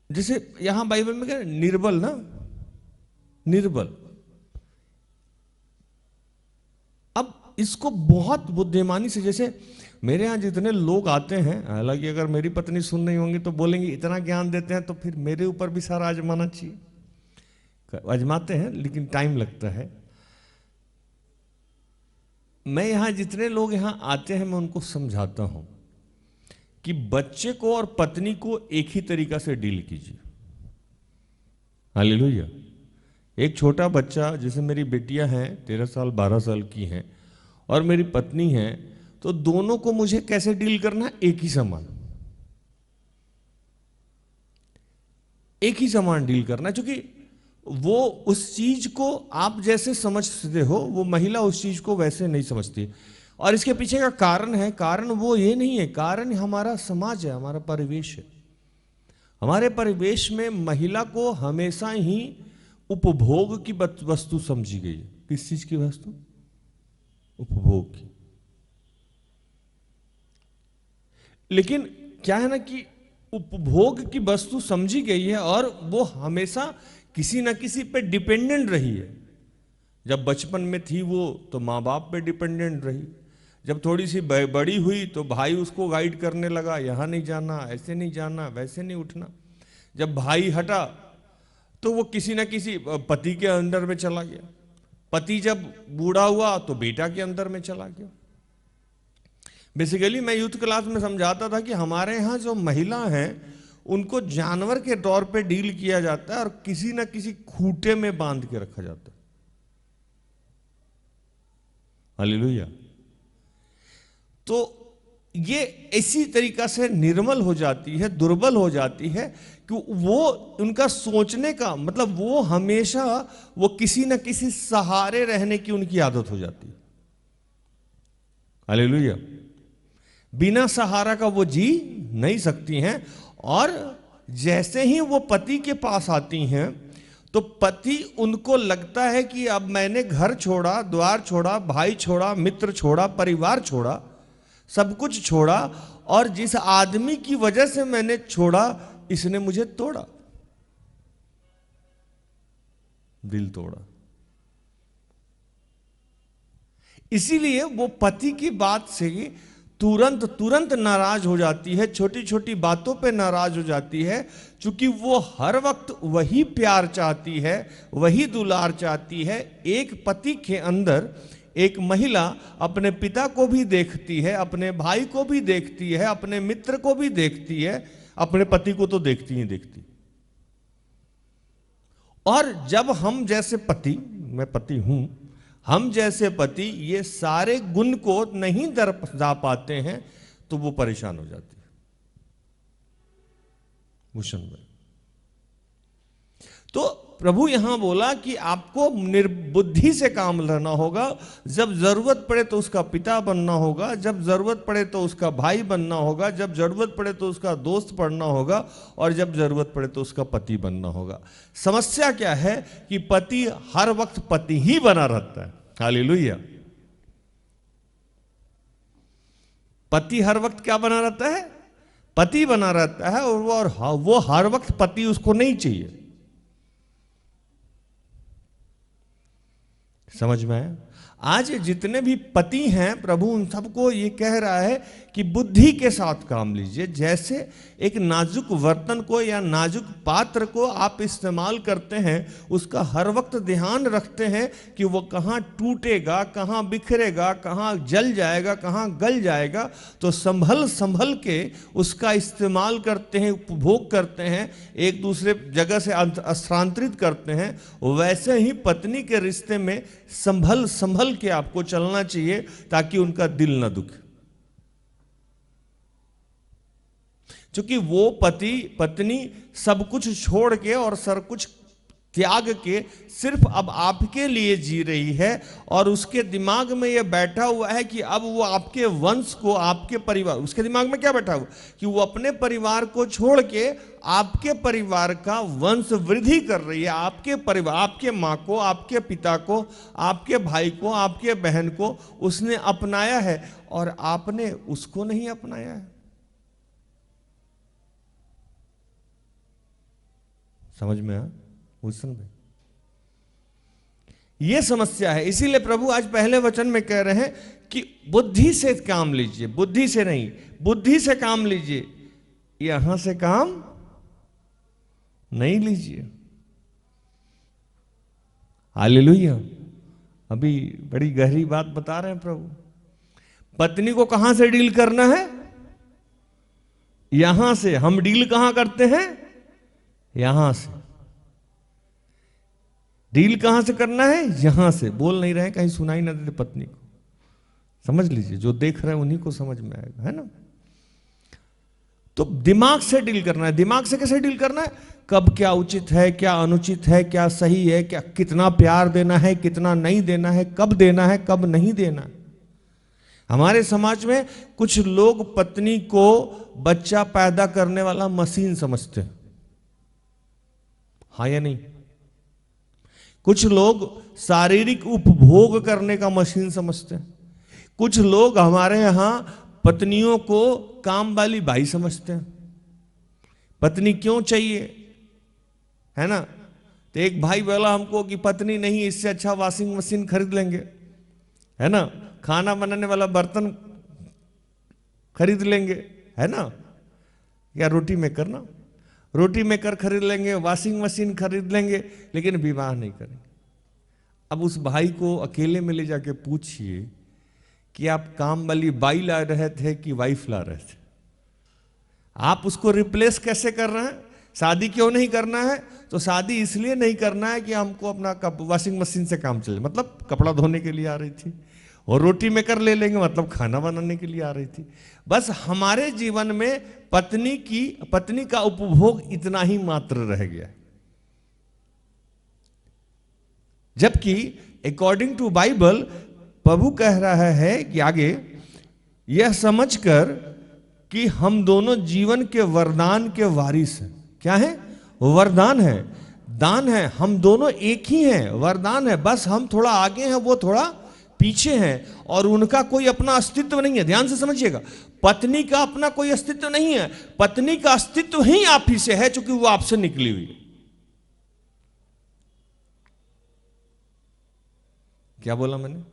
जैसे यहां बाइबल में क्या है, निर्बल ना, निर्बल। अब इसको बहुत बुद्धिमानी से, जैसे मेरे यहां जितने लोग आते हैं, हालांकि अगर मेरी पत्नी सुन रही होंगी तो बोलेंगे इतना ज्ञान देते हैं तो फिर मेरे ऊपर भी सारा आजमाना चाहिए। आजमाते हैं लेकिन टाइम लगता है। मैं यहां जितने लोग यहां आते हैं मैं उनको समझाता हूं कि बच्चे को और पत्नी को एक ही तरीका से डील कीजिए। हालेलुया। एक छोटा बच्चा, जैसे मेरी बेटियां हैं 13 साल 12 साल की हैं और मेरी पत्नी है, तो दोनों को मुझे कैसे डील करना है, एक ही समान, एक ही समान डील करना है। क्योंकि वो उस चीज को आप जैसे समझते हो, वो महिला उस चीज को वैसे नहीं समझती। और इसके पीछे का कारण है, कारण वो ये नहीं है, कारण हमारा समाज है, हमारा परिवेश है। हमारे परिवेश में महिला को हमेशा ही उपभोग की वस्तु समझी गई है। किस चीज की वस्तु? उपभोग की। लेकिन क्या है ना कि उपभोग की वस्तु समझी गई है और वो हमेशा किसी ना किसी पे डिपेंडेंट रही है। जब बचपन में थी वो तो माँ बाप पे डिपेंडेंट रही, जब थोड़ी सी बड़ी हुई तो भाई उसको गाइड करने लगा, यहाँ नहीं जाना, ऐसे नहीं जाना, वैसे नहीं उठना। जब भाई हटा तो वो किसी ना किसी पति के अंडर में चला गया, पति जब बूढ़ा हुआ तो बेटा के अंदर में चला गया। बेसिकली मैं यूथ क्लास में समझाता था कि हमारे यहाँ जो महिला हैं उनको जानवर के तौर पे डील किया जाता है और किसी ना किसी खूंटे में बांध के रखा जाता है। हालेलुया। तो ये इसी तरीका से निर्मल हो जाती है, दुर्बल हो जाती है कि वो उनका सोचने का मतलब वो हमेशा वो किसी न किसी सहारे रहने की उनकी आदत हो जाती है। हालेलुया। बिना सहारा का वो जी नहीं सकती हैं। और जैसे ही वो पति के पास आती हैं तो पति उनको लगता है कि अब मैंने घर छोड़ा, द्वार छोड़ा, भाई छोड़ा, मित्र छोड़ा, परिवार छोड़ा, सब कुछ छोड़ा, और जिस आदमी की वजह से मैंने छोड़ा इसने मुझे तोड़ा, दिल तोड़ा। इसीलिए वो पति की बात से तुरंत नाराज हो जाती है, छोटी छोटी बातों पे नाराज हो जाती है, क्योंकि वो हर वक्त वही प्यार चाहती है, वही दुलार चाहती है। एक पति के अंदर एक महिला अपने पिता को भी देखती है, अपने भाई को भी देखती है, अपने मित्र को भी देखती है, अपने पति को तो देखती ही देखती। और जब हम जैसे पति, मैं पति हूं, हम जैसे पति ये सारे गुण को नहीं दर्शा पाते हैं तो वो परेशान हो जाती है। भूषण भाई, तो प्रभु यहां बोला कि आपको निर्बुद्धि से काम लेना होगा। जब जरूरत पड़े तो उसका पिता बनना होगा, जब जरूरत पड़े तो उसका भाई बनना होगा, जब जरूरत पड़े तो उसका दोस्त बनना होगा, और जब जरूरत पड़े तो उसका पति बनना होगा। समस्या क्या है कि पति हर वक्त पति ही बना रहता है। हालेलुया। पति हर वक्त क्या बना रहता है? पति बना रहता है। और वो हर वक्त पति उसको नहीं चाहिए। समझ में आया? आज जितने भी पति हैं, प्रभु उन सबको ये कह रहा है कि बुद्धि के साथ काम लीजिए। जैसे एक नाजुक बर्तन को या नाजुक पात्र को आप इस्तेमाल करते हैं, उसका हर वक्त ध्यान रखते हैं कि वो कहाँ टूटेगा, कहाँ बिखरेगा, कहाँ जल जाएगा, कहाँ गल जाएगा, तो संभल के उसका इस्तेमाल करते हैं, उपभोग करते हैं, एक दूसरे जगह से स्थानांतरित करते हैं। वैसे ही पत्नी के रिश्ते में संभल के आपको चलना चाहिए ताकि उनका दिल न दुखे। क्योंकि वो पत्नी सब कुछ छोड़ के और सब कुछ त्याग के सिर्फ अब आपके लिए जी रही है, और उसके दिमाग में यह बैठा हुआ है कि अब वो आपके वंश को, आपके परिवार, उसके दिमाग में क्या बैठा हुआ कि वो अपने परिवार को छोड़ के आपके परिवार का वंश वृद्धि कर रही है। आपके परिवार, आपके माँ को, आपके पिता को, आपके भाई को, आपके बहन को उसने अपनाया है और आपने उसको नहीं अपनाया है। समझ में आया? भूषण भाई, ये समस्या है। इसीलिए प्रभु आज पहले वचन में कह रहे हैं कि बुद्धि से काम लीजिए, बुद्धि से नहीं, बुद्धि से काम लीजिए, यहां से काम नहीं लीजिए। हालेलुया। अभी बड़ी गहरी बात बता रहे हैं प्रभु। पत्नी को कहां से डील करना है? यहां से। हम डील कहां करते हैं? यहां से। डील कहां से करना है? यहां से। बोल नहीं रहे, कहीं सुनाई ना देते पत्नी को। समझ लीजिए, जो देख रहे हैं उन्हीं को समझ में आएगा, है ना? तो दिमाग से डील करना है। दिमाग से कैसे डील करना है? कब क्या उचित है, क्या अनुचित है, क्या सही है, क्या कितना प्यार देना है, कितना नहीं देना है, कब देना है, कब नहीं देना है। हमारे समाज में कुछ लोग पत्नी को बच्चा पैदा करने वाला मशीन समझते हैं। हाँ या नहीं? कुछ लोग शारीरिक उपभोग करने का मशीन समझते हैं। कुछ लोग हमारे यहां पत्नियों को काम वाली बाई समझते हैं। पत्नी क्यों चाहिए, है ना? तो एक भाई बोला हमको कि पत्नी नहीं, इससे अच्छा वॉशिंग मशीन खरीद लेंगे, है ना? खाना बनाने वाला बर्तन खरीद लेंगे, है ना? या रोटी मेकर ना, रोटी मेकर खरीद लेंगे, वॉशिंग मशीन खरीद लेंगे, लेकिन विवाह नहीं करेंगे। अब उस भाई को अकेले में ले जाके पूछिए कि आप काम वाली बाई ला रहे थे कि वाइफ ला रहे थे? आप उसको रिप्लेस कैसे कर रहे हैं? शादी क्यों नहीं करना है? तो शादी इसलिए नहीं करना है कि हमको अपना वॉशिंग मशीन से काम चले, मतलब कपड़ा धोने के लिए आ रही थी, और रोटी मेकर ले लेंगे, मतलब खाना बनाने के लिए आ रही थी। बस हमारे जीवन में पत्नी का उपभोग इतना ही मात्र रह गया। जबकि अकॉर्डिंग टू बाइबल प्रभु कह रहा है कि आगे, यह समझकर कि हम दोनों जीवन के वरदान के वारिस हैं। क्या है? वरदान है, दान है, हम दोनों एक ही हैं, वरदान है। बस हम थोड़ा आगे हैं, वो थोड़ा पीछे हैं, और उनका कोई अपना अस्तित्व नहीं है। ध्यान से समझिएगा, पत्नी का अपना कोई अस्तित्व नहीं है, पत्नी का अस्तित्व ही आप ही से है, क्योंकि वो आपसे निकली हुई है। क्या बोला मैंने?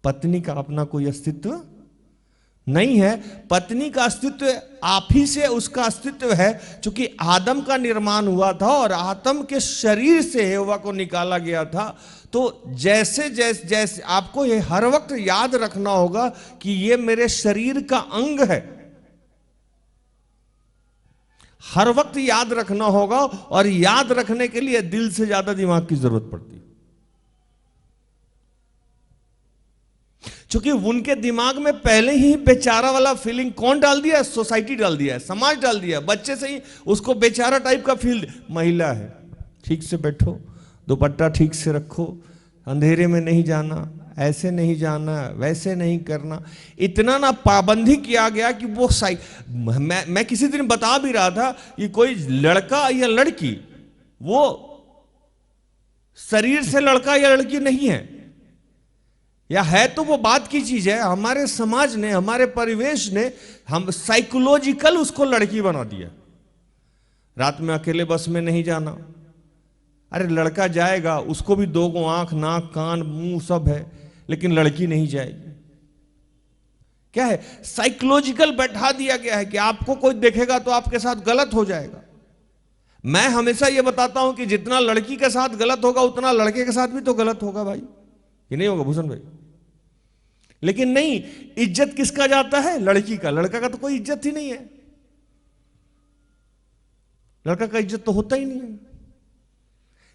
पत्नी का अपना कोई अस्तित्व नहीं है, पत्नी का अस्तित्व आप ही से उसका अस्तित्व है, क्योंकि आदम का निर्माण हुआ था और आदम के शरीर से हव्वा को निकाला गया था। तो जैसे जैसे जैसे आपको ये हर वक्त याद रखना होगा कि ये मेरे शरीर का अंग है, हर वक्त याद रखना होगा। और याद रखने के लिए दिल से ज्यादा दिमाग की जरूरत पड़ती है, क्योंकि उनके दिमाग में पहले ही बेचारा वाला फीलिंग कौन डाल दिया है? सोसाइटी डाल दिया है, समाज डाल दिया है। बच्चे से ही उसको बेचारा टाइप का फील, महिला है, ठीक से बैठो, दुपट्टा ठीक से रखो, अंधेरे में नहीं जाना, ऐसे नहीं जाना, वैसे नहीं करना। इतना ना पाबंदी किया गया कि वो मैं किसी दिन बता भी रहा था कि कोई लड़का या लड़की वो शरीर से लड़का या लड़की नहीं है, या है तो वो बात की चीज है। हमारे समाज ने, हमारे परिवेश ने हम साइकोलॉजिकल उसको लड़की बना दिया। रात में अकेले बस में नहीं जाना, अरे लड़का जाएगा, उसको भी 2 आंख, नाक, कान, मुंह सब है, लेकिन लड़की नहीं जाएगी। क्या है? साइकोलॉजिकल बैठा दिया गया है कि आपको कोई देखेगा तो आपके साथ गलत हो जाएगा। मैं हमेशा यह बताता हूं कि जितना लड़की के साथ गलत होगा उतना लड़के के साथ भी तो गलत होगा भाई, ये नहीं होगा भूषण भाई? लेकिन नहीं, इज्जत किसका जाता है? लड़की का। लड़का का तो कोई इज्जत ही नहीं है, लड़का का इज्जत तो होता ही नहीं है।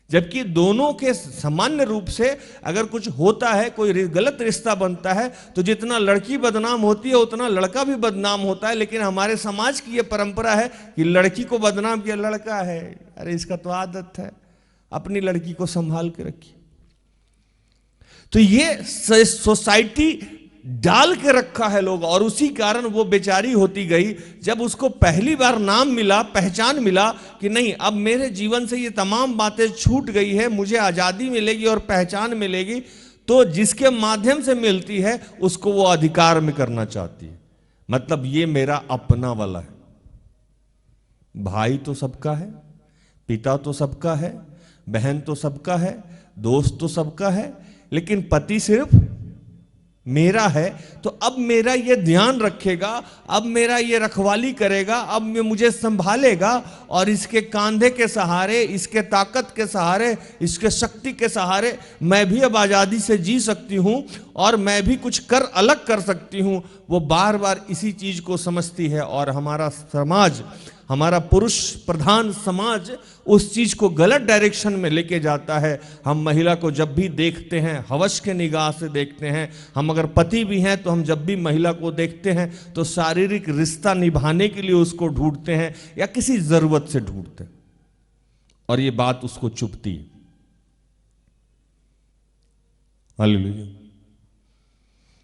जबकि दोनों के सामान्य रूप से अगर कुछ होता है, कोई गलत रिश्ता बनता है, तो जितना लड़की बदनाम होती है उतना लड़का भी बदनाम होता है। लेकिन हमारे समाज की यह परंपरा है कि लड़की को बदनाम किया, लड़का है, अरे इसका तो आदत है, अपनी लड़की को संभाल के रखिए। तो ये सोसाइटी डाल के रखा है लोग, और उसी कारण वो बेचारी होती गई। जब उसको पहली बार नाम मिला, पहचान मिला कि नहीं, अब मेरे जीवन से ये तमाम बातें छूट गई है, मुझे आजादी मिलेगी और पहचान मिलेगी, तो जिसके माध्यम से मिलती है उसको वो अधिकार में करना चाहती है। मतलब ये मेरा अपना वाला है। भाई तो सबका है, पिता तो सबका है, बहन तो सबका है, दोस्त तो सबका है, लेकिन पति सिर्फ मेरा है। तो अब मेरा ये ध्यान रखेगा, अब मेरा ये रखवाली करेगा, अब मुझे संभालेगा, और इसके कंधे के सहारे, इसके ताकत के सहारे, इसके शक्ति के सहारे मैं भी अब आज़ादी से जी सकती हूँ और मैं भी कुछ अलग कर सकती हूँ। वो बार बार इसी चीज को समझती है, और हमारा समाज, हमारा पुरुष प्रधान समाज उस चीज को गलत डायरेक्शन में लेके जाता है। हम महिला को जब भी देखते हैं हवस के निगाह से देखते हैं। हम अगर पति भी हैं तो हम जब भी महिला को देखते हैं तो शारीरिक रिश्ता निभाने के लिए उसको ढूंढते हैं या किसी जरूरत से ढूंढते हैं, और ये बात उसको चुभती है। हालेलुया।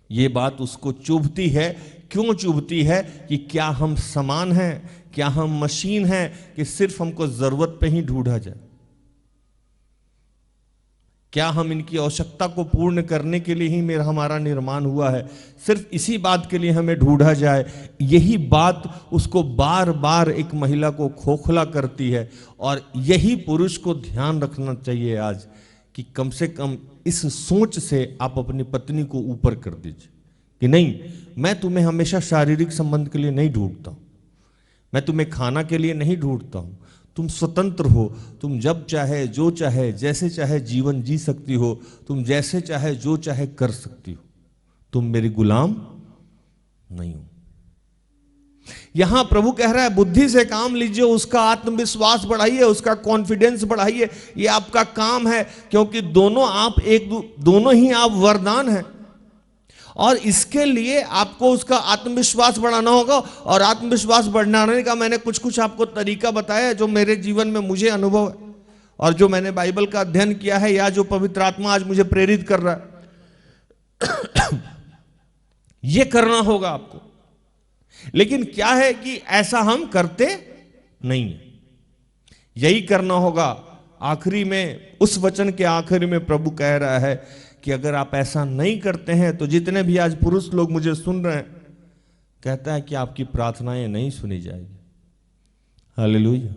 ये बात उसको चुभती है। क्यों चुभती है? कि क्या हम समान हैं, क्या हम मशीन हैं कि सिर्फ हमको जरूरत पे ही ढूंढा जाए? क्या हम इनकी आवश्यकता को पूर्ण करने के लिए ही हमारा निर्माण हुआ है? सिर्फ इसी बात के लिए हमें ढूंढा जाए? यही बात उसको बार बार एक महिला को खोखला करती है, और यही पुरुष को ध्यान रखना चाहिए आज कि कम से कम इस सोच से आप अपनी पत्नी को ऊपर कर दीजिए कि नहीं, मैं तुम्हें हमेशा शारीरिक संबंध के लिए नहीं ढूंढता हूं, मैं तुम्हें खाना के लिए नहीं ढूंढता हूं। तुम स्वतंत्र हो, तुम जब चाहे, जो चाहे, जैसे चाहे जीवन जी सकती हो, तुम जैसे चाहे, जो चाहे कर सकती हो, तुम मेरी गुलाम नहीं हो। यहां प्रभु कह रहा है बुद्धि से काम लीजिए, उसका आत्मविश्वास बढ़ाइए, उसका कॉन्फिडेंस बढ़ाइए। ये आपका काम है, क्योंकि दोनों ही आप वरदान हैं। और इसके लिए आपको उसका आत्मविश्वास बढ़ाना होगा। और आत्मविश्वास बढ़ाने का मैंने कुछ कुछ आपको तरीका बताया जो मेरे जीवन में मुझे अनुभव है और जो मैंने बाइबल का अध्ययन किया है या जो पवित्र आत्मा आज मुझे प्रेरित कर रहा है। ये करना होगा आपको। लेकिन क्या है कि ऐसा हम करते नहीं है। यही करना होगा। आखिरी में, उस वचन के आखिरी में प्रभु कह रहा है कि अगर आप ऐसा नहीं करते हैं तो जितने भी आज पुरुष लोग मुझे सुन रहे हैं, कहता है कि आपकी प्रार्थनाएं नहीं सुनी जाएगी। हालेलुया।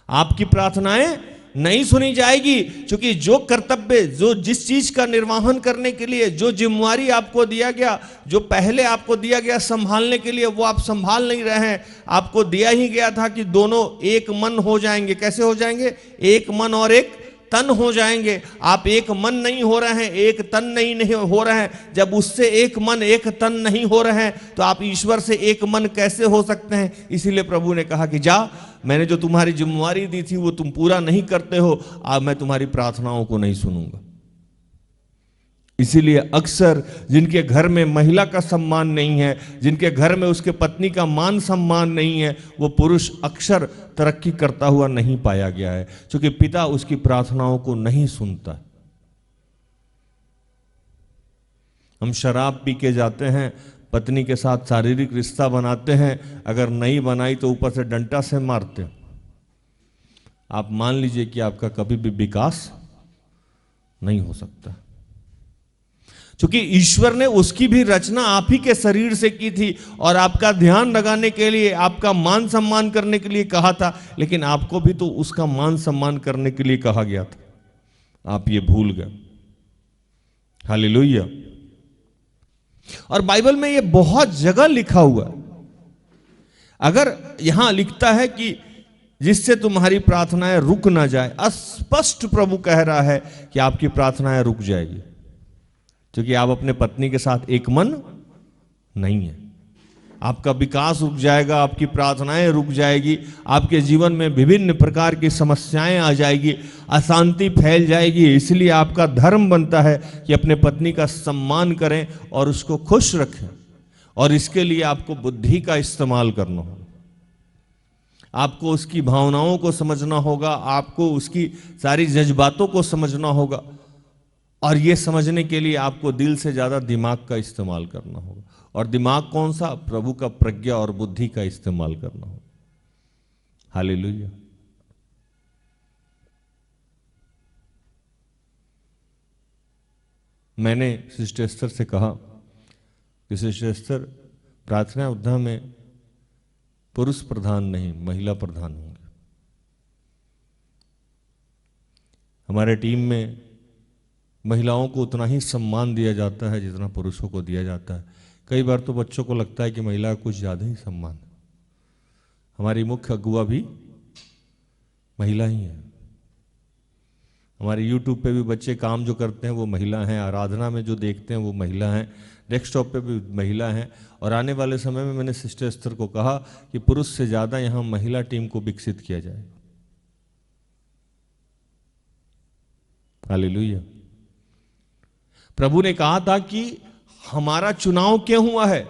आपकी प्रार्थनाएं नहीं सुनी जाएगी, क्योंकि जो कर्तव्य, जो जिस चीज का निर्वहन करने के लिए जो जिम्मेवारी आपको दिया गया, जो पहले आपको दिया गया संभालने के लिए, वो आप संभाल नहीं रहे हैं। आपको दिया ही गया था कि दोनों एक मन हो जाएंगे। कैसे हो जाएंगे? एक मन और एक तन हो जाएंगे। आप एक मन नहीं हो रहे हैं, एक तन नहीं हो रहे हैं। जब उससे एक मन एक तन नहीं हो रहे हैं तो आप ईश्वर से एक मन कैसे हो सकते हैं? इसीलिए प्रभु ने कहा कि जा, मैंने जो तुम्हारी जिम्मेवारी दी थी वो तुम पूरा नहीं करते हो, अब मैं तुम्हारी प्रार्थनाओं को नहीं सुनूंगा। इसीलिए अक्सर जिनके घर में महिला का सम्मान नहीं है, जिनके घर में उसके पत्नी का मान सम्मान नहीं है, वो पुरुष अक्सर तरक्की करता हुआ नहीं पाया गया है, क्योंकि पिता उसकी प्रार्थनाओं को नहीं सुनता। हम शराब पी के जाते हैं, पत्नी के साथ शारीरिक रिश्ता बनाते हैं, अगर नहीं बनाई तो ऊपर से डंडा से मारते हैं। आप मान लीजिए कि आपका कभी भी विकास नहीं हो सकता, क्योंकि ईश्वर ने उसकी भी रचना आप ही के शरीर से की थी और आपका ध्यान लगाने के लिए, आपका मान सम्मान करने के लिए कहा था, लेकिन आपको भी तो उसका मान सम्मान करने के लिए कहा गया था। आप ये भूल गए। हालेलुया। और बाइबल में ये बहुत जगह लिखा हुआ है। अगर यहां लिखता है कि जिससे तुम्हारी प्रार्थनाएं रुक ना जाए, स्पष्ट प्रभु कह रहा है कि आपकी प्रार्थनाएं रुक जाएगी, क्योंकि आप अपने पत्नी के साथ एक मन नहीं है। आपका विकास रुक जाएगा, आपकी प्रार्थनाएं रुक जाएगी, आपके जीवन में विभिन्न प्रकार की समस्याएं आ जाएगी, अशांति फैल जाएगी। इसलिए आपका धर्म बनता है कि अपने पत्नी का सम्मान करें और उसको खुश रखें, और इसके लिए आपको बुद्धि का इस्तेमाल करना होगा। आपको उसकी भावनाओं को समझना होगा, आपको उसकी सारी जज्बातों को समझना होगा, और ये समझने के लिए आपको दिल से ज्यादा दिमाग का इस्तेमाल करना होगा। और दिमाग कौन सा? प्रभु का प्रज्ञा और बुद्धि का इस्तेमाल करना होगा। हालेलुया। मैंने सिस्टर एस्तर से कहा कि सिस्टर एस्तर, प्रार्थना उद्धा में पुरुष प्रधान नहीं, महिला प्रधान होंगे। हमारे टीम में महिलाओं को उतना ही सम्मान दिया जाता है जितना पुरुषों को दिया जाता है। कई बार तो बच्चों को लगता है कि महिला को कुछ ज़्यादा ही सम्मान है। हमारी मुख्य अगुआ भी महिला ही है। हमारे YouTube पे भी बच्चे काम जो करते हैं वो महिला हैं, आराधना में जो देखते हैं वो महिला हैं, डेस्कटॉप पे भी महिला हैं। और आने वाले समय में मैंने सिस्टर एस्तर को कहा कि पुरुष से ज़्यादा यहाँ महिला टीम को विकसित किया जाए। हालेलुया। प्रभु ने कहा था कि हमारा चुनाव क्यों हुआ है?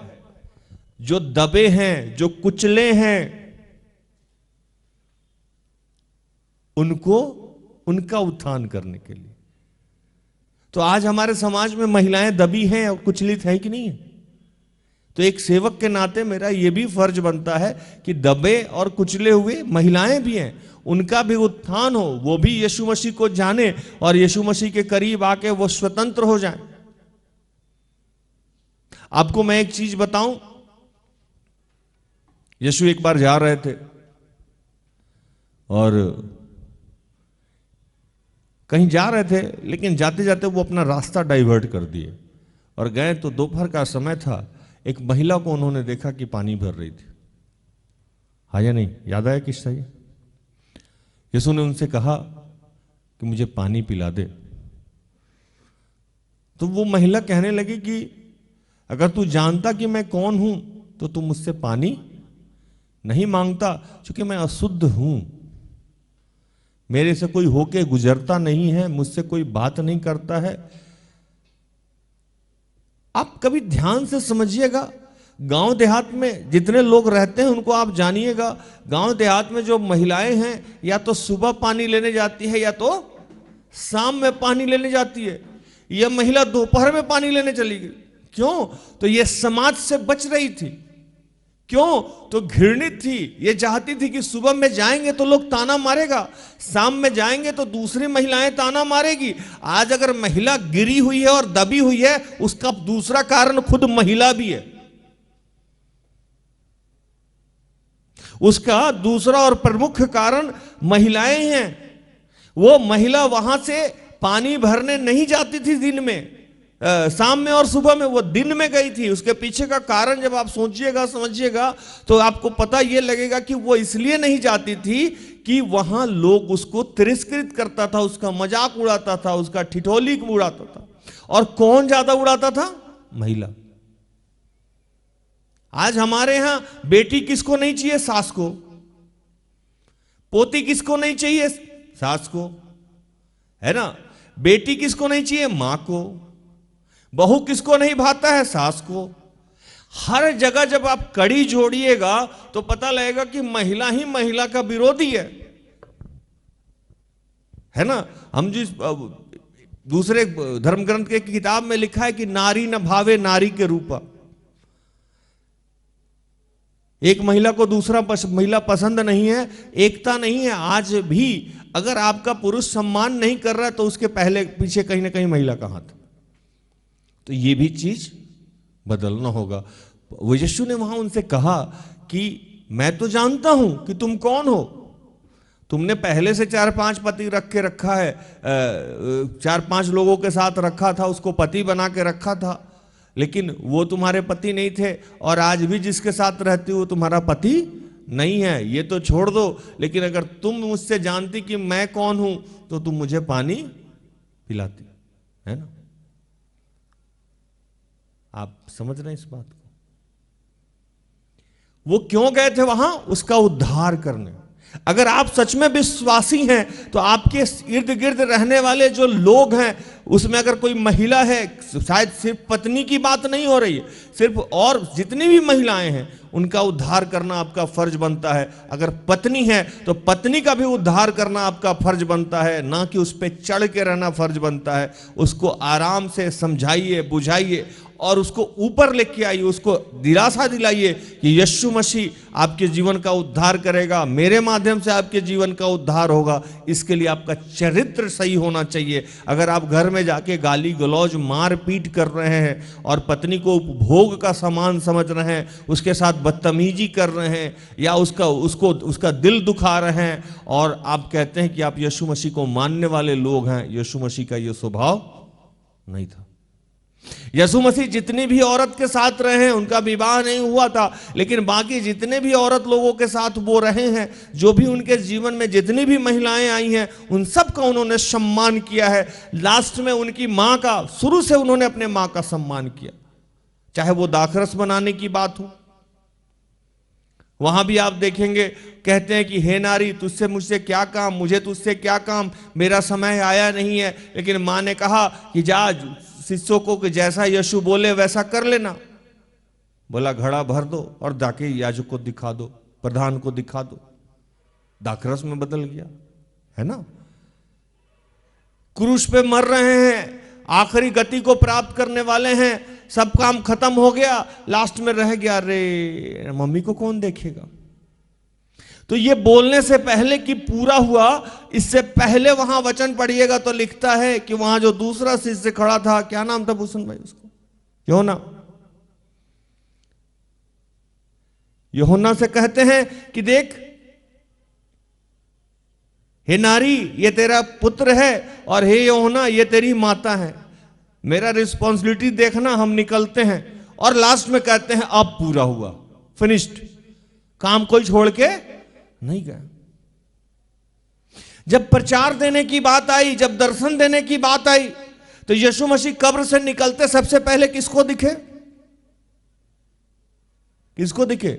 जो दबे हैं, जो कुचले हैं, उनको उनका उत्थान करने के लिए। तो आज हमारे समाज में महिलाएं दबी हैं और कुचलित हैं कि नहीं है? तो एक सेवक के नाते मेरा यह भी फर्ज बनता है कि दबे और कुचले हुए महिलाएं भी हैं, उनका भी उत्थान हो, वो भी यीशु मसीह को जाने और यीशु मसीह के करीब आके वो स्वतंत्र हो जाएं। आपको मैं एक चीज बताऊं, यीशु एक बार जा रहे थे और कहीं जा रहे थे, लेकिन जाते जाते वो अपना रास्ता डाइवर्ट कर दिए और गए तो दोपहर का समय था। एक महिला को उन्होंने देखा कि पानी भर रही थी। हाँ या नहीं? याद आया किस्सा ये? यीशु ने उनसे कहा कि मुझे पानी पिला दे। तो वो महिला कहने लगी कि अगर तू जानता कि मैं कौन हूं तो तू मुझसे पानी नहीं मांगता, क्योंकि मैं अशुद्ध हूं, मेरे से कोई होके गुजरता नहीं है, मुझसे कोई बात नहीं करता है। आप कभी ध्यान से समझिएगा, गांव देहात में जितने लोग रहते हैं उनको आप जानिएगा, गांव देहात में जो महिलाएं हैं या तो सुबह पानी लेने जाती है या तो शाम में पानी लेने जाती है। यह महिला दोपहर में पानी लेने चली गई, क्यों? तो यह समाज से बच रही थी। क्यों? तो घृणित थी, ये चाहती थी कि सुबह में जाएंगे तो लोग ताना मारेगा, शाम में जाएंगे तो दूसरी महिलाएं ताना मारेगी। आज अगर महिला गिरी हुई है और दबी हुई है, उसका दूसरा कारण खुद महिला भी है। उसका दूसरा और प्रमुख कारण महिलाएं हैं। वो महिला वहां से पानी भरने नहीं जाती थी दिन में, शाम में और सुबह में, वो दिन में गई थी। उसके पीछे का कारण जब आप सोचिएगा समझिएगा तो आपको पता ये लगेगा कि वो इसलिए नहीं जाती थी कि वहां लोग उसको तिरस्कृत करता था, उसका मजाक उड़ाता था, उसका ठिठोली उड़ाता था। और कौन ज्यादा उड़ाता था? महिला। आज हमारे यहां बेटी किसको नहीं चाहिए? सास को। पोती किसको नहीं चाहिए? सास को, है ना। बेटी किसको नहीं चाहिए? मां को। बहू किसको नहीं भाता है? सास को। हर जगह जब आप कड़ी जोड़िएगा तो पता लगेगा कि महिला ही महिला का विरोधी है ना। हम जिस दूसरे धर्म ग्रंथ के किताब में लिखा है कि नारी न भावे नारी के रूपा। एक महिला को दूसरा महिला पसंद नहीं है, एकता नहीं है। आज भी अगर आपका पुरुष सम्मान नहीं कर रहा है तो उसके पहले पीछे कहीं ना कहीं महिला का हाथ। तो ये भी चीज बदलना होगा। वो यीशु ने वहां उनसे कहा कि मैं तो जानता हूं कि तुम कौन हो। तुमने पहले से 4-5 पति रख के रखा है, 4-5 लोगों के साथ रखा था, उसको पति बना के रखा था, लेकिन वो तुम्हारे पति नहीं थे। और आज भी जिसके साथ रहती हो तुम्हारा पति नहीं है, ये तो छोड़ दो। लेकिन अगर तुम मुझसे जानती कि मैं कौन हूं तो तुम मुझे पानी पिलाती, है ना। आप समझ रहे हैं इस बात को? वो क्यों गए थे वहां? उसका उद्धार करने। अगर आप सच में विश्वासी हैं तो आपके इर्द गिर्द रहने वाले जो लोग हैं उसमें अगर कोई महिला है, शायद सिर्फ पत्नी की बात नहीं हो रही है, सिर्फ और जितनी भी महिलाएं हैं उनका उद्धार करना आपका फर्ज बनता है। अगर पत्नी है तो पत्नी का भी उद्धार करना आपका फर्ज बनता है, ना कि उस पर चढ़ के रहना फर्ज बनता है। उसको आराम से समझाइए, बुझाइए और उसको ऊपर लेके आइए, उसको दिलासा दिलाइए कि यीशु मसीह आपके जीवन का उद्धार करेगा, मेरे माध्यम से आपके जीवन का उद्धार होगा। इसके लिए आपका चरित्र सही होना चाहिए। अगर आप घर में जाके गाली गलौज मार पीट कर रहे हैं और पत्नी को उपभोग का सामान समझ रहे हैं, उसके साथ बदतमीजी कर रहे हैं या उसका दिल दुखा रहे हैं और आप कहते हैं कि आप यीशु मसीह को मानने वाले लोग हैं, यीशु मसीह का यह स्वभाव नहीं था। यीशु मसीह जितनी भी औरत के साथ रहे हैं, उनका विवाह नहीं हुआ था, लेकिन बाकी जितने भी औरत लोगों के साथ वो रहे हैं, जो भी उनके जीवन में जितनी भी महिलाएं आई हैं, उन सब का उन्होंने सम्मान किया है। लास्ट में उनकी मां का, शुरू से उन्होंने अपने मां का सम्मान किया, चाहे वो दाखरस बनाने की बात हो। वहां भी आप देखेंगे कहते हैं कि हे नारी तुझसे मुझसे क्या काम, मुझे तुझसे क्या काम, मेरा समय आया नहीं है। लेकिन मां ने कहा कि जा शिष्यों को कि जैसा यीशु बोले वैसा कर लेना। बोला घड़ा भर दो और जाके याजक को दिखा दो, प्रधान को दिखा दो। दाखरस में बदल गया, है ना। क्रूस पे मर रहे हैं, आखिरी गति को प्राप्त करने वाले हैं, सब काम खत्म हो गया, लास्ट में रह गया अरे मम्मी को कौन देखेगा। तो ये बोलने से पहले कि पूरा हुआ, इससे पहले वहां वचन पढ़िएगा तो लिखता है कि वहां जो दूसरा शिष्य खड़ा था, क्या नाम था भूषण भाई उसको? यूहन्ना। यूहन्ना से कहते हैं कि देख हे नारी ये तेरा पुत्र है और हे यूहन्ना ये तेरी माता है। मेरा रिस्पॉन्सिबिलिटी देखना, हम निकलते हैं। और लास्ट में कहते हैं अब पूरा हुआ, फिनिश्ड, काम कोई छोड़ के नहीं गया। जब प्रचार देने की बात आई, जब दर्शन देने की बात आई, तो यीशु मसीह कब्र से निकलते सबसे पहले किसको दिखे? किसको दिखे?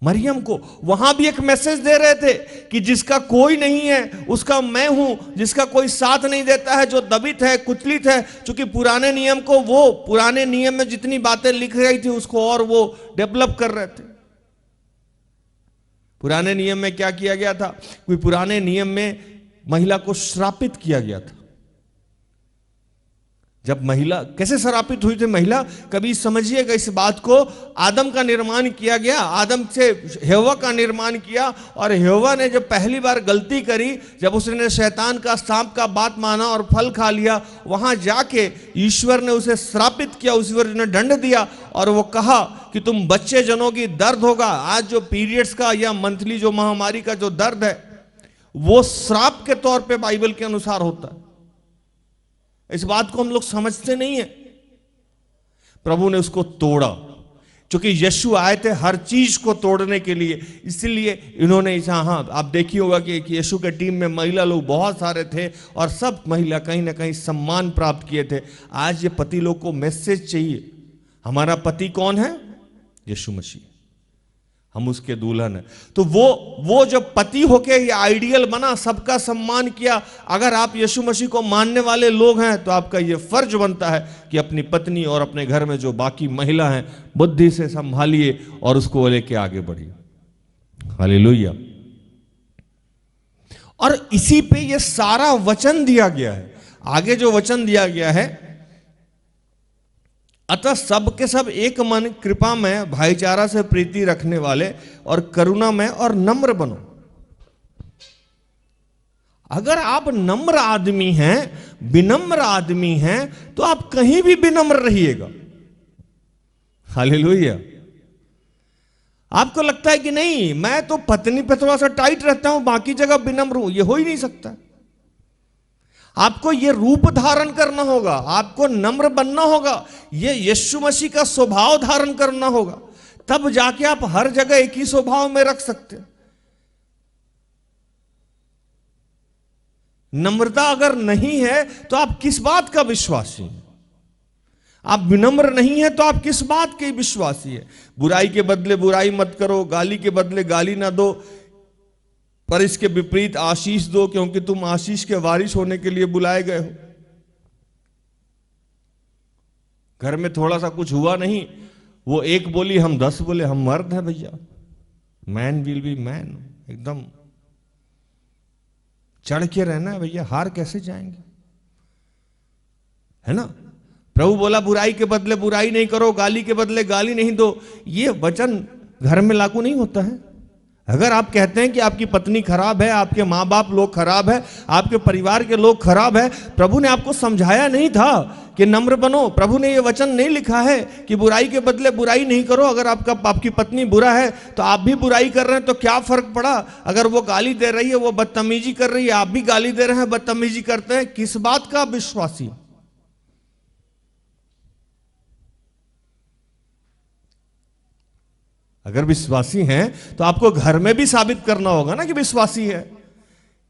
मरियम को वहां भी एक मैसेज दे रहे थे कि जिसका कोई नहीं है उसका मैं हूं, जिसका कोई साथ नहीं देता है, जो दबित है, कुचलित है। क्योंकि पुराने नियम को, वो पुराने नियम में जितनी बातें लिख रही थी उसको और वो डेवलप कर रहे थे। पुराने नियम में क्या किया गया था? कोई पुराने नियम में महिला को श्रापित किया गया था। जब महिला कैसे श्रापित हुई थी महिला, कभी समझिएगा इस बात को। आदम का निर्माण किया गया, आदम से हव्वा का निर्माण किया, और हव्वा ने जब पहली बार गलती करी, जब उसने शैतान का, सांप का बात माना और फल खा लिया, वहां जाके ईश्वर ने उसे श्रापित किया, ईश्वर ने दंड दिया और वो कहा कि तुम बच्चे जनोगी, दर्द होगा। आज जो पीरियड्स का या मंथली जो महामारी का जो दर्द है वो श्राप के तौर पे बाइबल के अनुसार होता है। इस बात को हम लोग समझते नहीं है। प्रभु ने उसको तोड़ा, क्योंकि यीशु आए थे हर चीज को तोड़ने के लिए। इसलिए इन्होंने हाँ, आप देखिए होगा कि यीशु के टीम में महिला लोग बहुत सारे थे और सब महिला कहीं ना कहीं सम्मान प्राप्त किए थे। आज ये पति लोग को मैसेज चाहिए, हमारा पति कौन है? यीशु मसीह, हम उसके दुल्हन हैं। तो वो जब पति होके ये आइडियल बना, सबका सम्मान किया। अगर आप यीशु मसीह को मानने वाले लोग हैं तो आपका ये फर्ज बनता है कि अपनी पत्नी और अपने घर में जो बाकी महिला हैं बुद्धि से संभालिए और उसको लेके आगे बढ़िए। हालेलुया। और इसी पे ये सारा वचन दिया गया है। आगे जो वचन दिया गया है, अतः सब के सब एक मन, कृपा में, भाईचारा से प्रीति रखने वाले और करुणा में और नम्र बनो। अगर आप नम्र आदमी हैं, विनम्र आदमी हैं, तो आप कहीं भी विनम्र रहिएगा। हालेलुया। आपको लगता है कि नहीं, मैं तो पत्नी पे थोड़ा सा टाइट रहता हूं, बाकी जगह विनम्र हूं, ये हो ही नहीं सकता। आपको ये रूप धारण करना होगा, आपको नम्र बनना होगा, ये यीशु मसीह का स्वभाव धारण करना होगा, तब जाके आप हर जगह एक ही स्वभाव में रख सकते हैं। नम्रता अगर नहीं है तो आप किस बात का विश्वासी हैं? आप विनम्र नहीं है तो आप किस बात के विश्वासी है? बुराई के बदले बुराई मत करो, गाली के बदले गाली ना दो, पर इसके विपरीत आशीष दो, क्योंकि तुम आशीष के वारिस होने के लिए बुलाए गए हो। घर में थोड़ा सा कुछ हुआ नहीं, वो एक बोली हम 10 बोले, हम मर्द हैं भैया, मैन विल बी मैन, एकदम चढ़ के रहना है भैया, हार कैसे जाएंगे, है ना। प्रभु बोला बुराई के बदले बुराई नहीं करो, गाली के बदले गाली नहीं दो। ये वचन घर में लागू नहीं होता है। अगर आप कहते हैं कि आपकी पत्नी खराब है, आपके माँ बाप लोग खराब है, आपके परिवार के लोग खराब है, प्रभु ने आपको समझाया नहीं था कि नम्र बनो। प्रभु ने ये वचन नहीं लिखा है कि बुराई के बदले बुराई नहीं करो। अगर आपकी पत्नी बुरा है तो आप भी बुराई कर रहे हैं तो क्या फर्क पड़ा? अगर वो गाली दे रही है, वो बदतमीजी कर रही है, आप भी गाली दे रहे हैं, बदतमीजी करते हैं, किस बात का विश्वासी? अगर विश्वासी हैं तो आपको घर में भी साबित करना होगा ना कि विश्वासी है।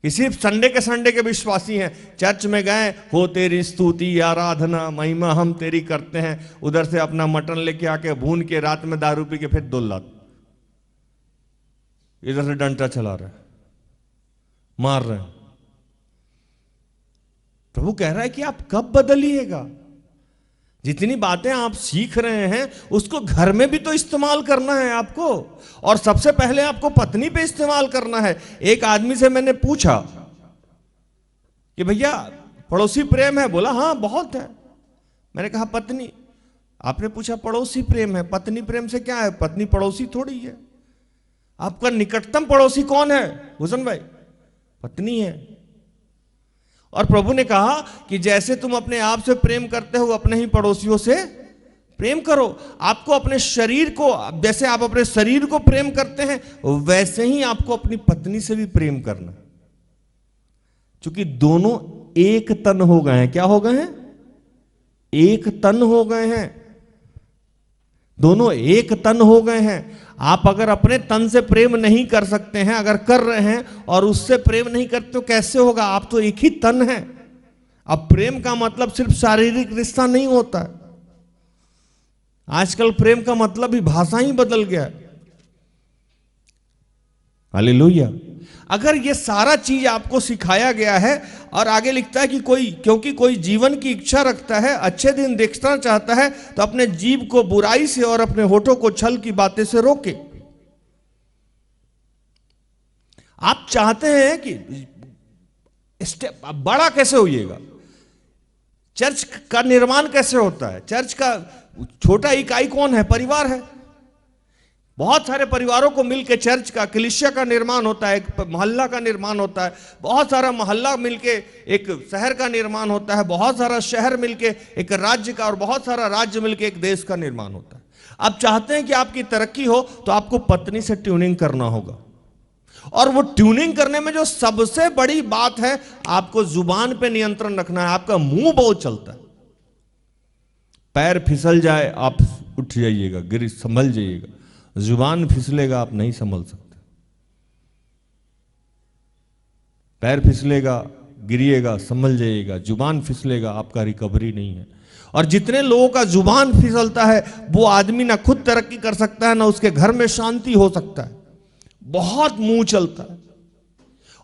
कि सिर्फ संडे के विश्वासी हैं, चर्च में गए हो तेरी स्तुति आराधना महिमा हम तेरी करते हैं, उधर से अपना मटन लेके आके भून के रात में दारू पी के फिर दुल्ला, इधर से डंडा चला रहे हैं, मार रहे हैं। प्रभु कह रहा है कि आप कब बदलिएगा? जितनी बातें आप सीख रहे हैं उसको घर में भी तो इस्तेमाल करना है आपको, और सबसे पहले आपको पत्नी पे इस्तेमाल करना है। एक आदमी से मैंने पूछा कि भैया पड़ोसी प्रेम है? बोला हाँ बहुत है। मैंने कहा पत्नी? आपने पूछा पड़ोसी प्रेम है, पत्नी प्रेम से क्या है? पत्नी पड़ोसी थोड़ी है। आपका निकटतम पड़ोसी कौन है हुसैन भाई? पत्नी है। और प्रभु ने कहा कि जैसे तुम अपने आप से प्रेम करते हो अपने ही पड़ोसियों से प्रेम करो। आपको अपने शरीर को, जैसे आप अपने शरीर को प्रेम करते हैं वैसे ही आपको अपनी पत्नी से भी प्रेम करना, क्योंकि दोनों एक तन हो गए हैं। क्या हो गए हैं? एक तन हो गए हैं। दोनों एक तन हो गए हैं। आप अगर अपने तन से प्रेम नहीं कर सकते हैं, अगर कर रहे हैं और उससे प्रेम नहीं करते तो कैसे होगा? आप तो एक ही तन है। अब प्रेम का मतलब सिर्फ शारीरिक रिश्ता नहीं होता है। आजकल प्रेम का मतलब ही भाषा ही बदल गया है। हालेलुया। अगर ये सारा चीज आपको सिखाया गया है, और आगे लिखता है कि क्योंकि कोई जीवन की इच्छा रखता है, अच्छे दिन देखना चाहता है, तो अपने जीभ को बुराई से और अपने होठों को छल की बातें से रोके। आप चाहते हैं कि स्टेप बड़ा कैसे होइएगा, चर्च का निर्माण कैसे होता है, चर्च का छोटा इकाई कौन है, परिवार है। बहुत सारे परिवारों को मिलकर चर्च का, कलीसिया का निर्माण होता है, एक मोहल्ला का निर्माण होता है, बहुत सारा मोहल्ला मिलके एक शहर का निर्माण होता है, बहुत सारा शहर मिलके एक राज्य का, और बहुत सारा राज्य मिलके एक देश का निर्माण होता है। आप चाहते हैं कि आपकी तरक्की हो, तो आपको पत्नी से ट्यूनिंग करना होगा, और वो ट्यूनिंग करने में जो सबसे बड़ी बात है, आपको जुबान पे नियंत्रण रखना है। आपका मुंह बहुत चलता है, पैर फिसल जाए आप उठ जाइएगा, गिर संभल जाइएगा, जुबान फिसलेगा आप नहीं संभल सकते। पैर फिसलेगा, गिरिएगा, संभल जाइएगा, जुबान फिसलेगा, आपका रिकवरी नहीं है। और जितने लोगों का जुबान फिसलता है, वो आदमी ना खुद तरक्की कर सकता है, ना उसके घर में शांति हो सकता है। बहुत मुंह चलता है।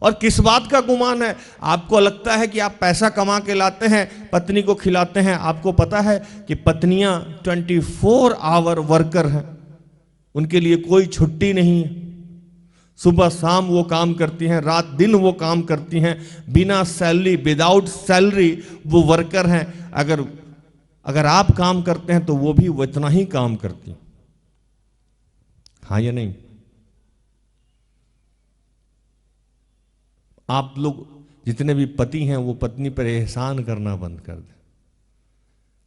और किस बात का गुमान है, आपको लगता है कि आप पैसा कमा के लाते हैं, पत्नी को खिलाते हैं। आपको पता है कि पत्नियां 24 आवर वर्कर हैं, उनके लिए कोई छुट्टी नहीं है। सुबह शाम वो काम करती हैं, रात दिन वो काम करती हैं, बिना सैलरी, विदाउट सैलरी वो वर्कर हैं। अगर आप काम करते हैं तो वो भी उतना ही काम करती हैं, हाँ या नहीं? आप लोग जितने भी पति हैं, वो पत्नी पर एहसान करना बंद कर दें।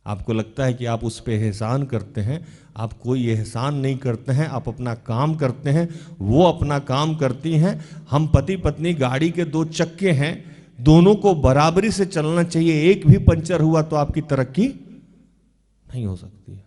आपको लगता है कि आप उस पर एहसान करते हैं, आप कोई एहसान नहीं करते हैं। आप अपना काम करते हैं, वो अपना काम करती हैं। हम पति पत्नी गाड़ी के दो चक्के हैं, दोनों को बराबरी से चलना चाहिए। एक भी पंचर हुआ तो आपकी तरक्की नहीं हो सकती है।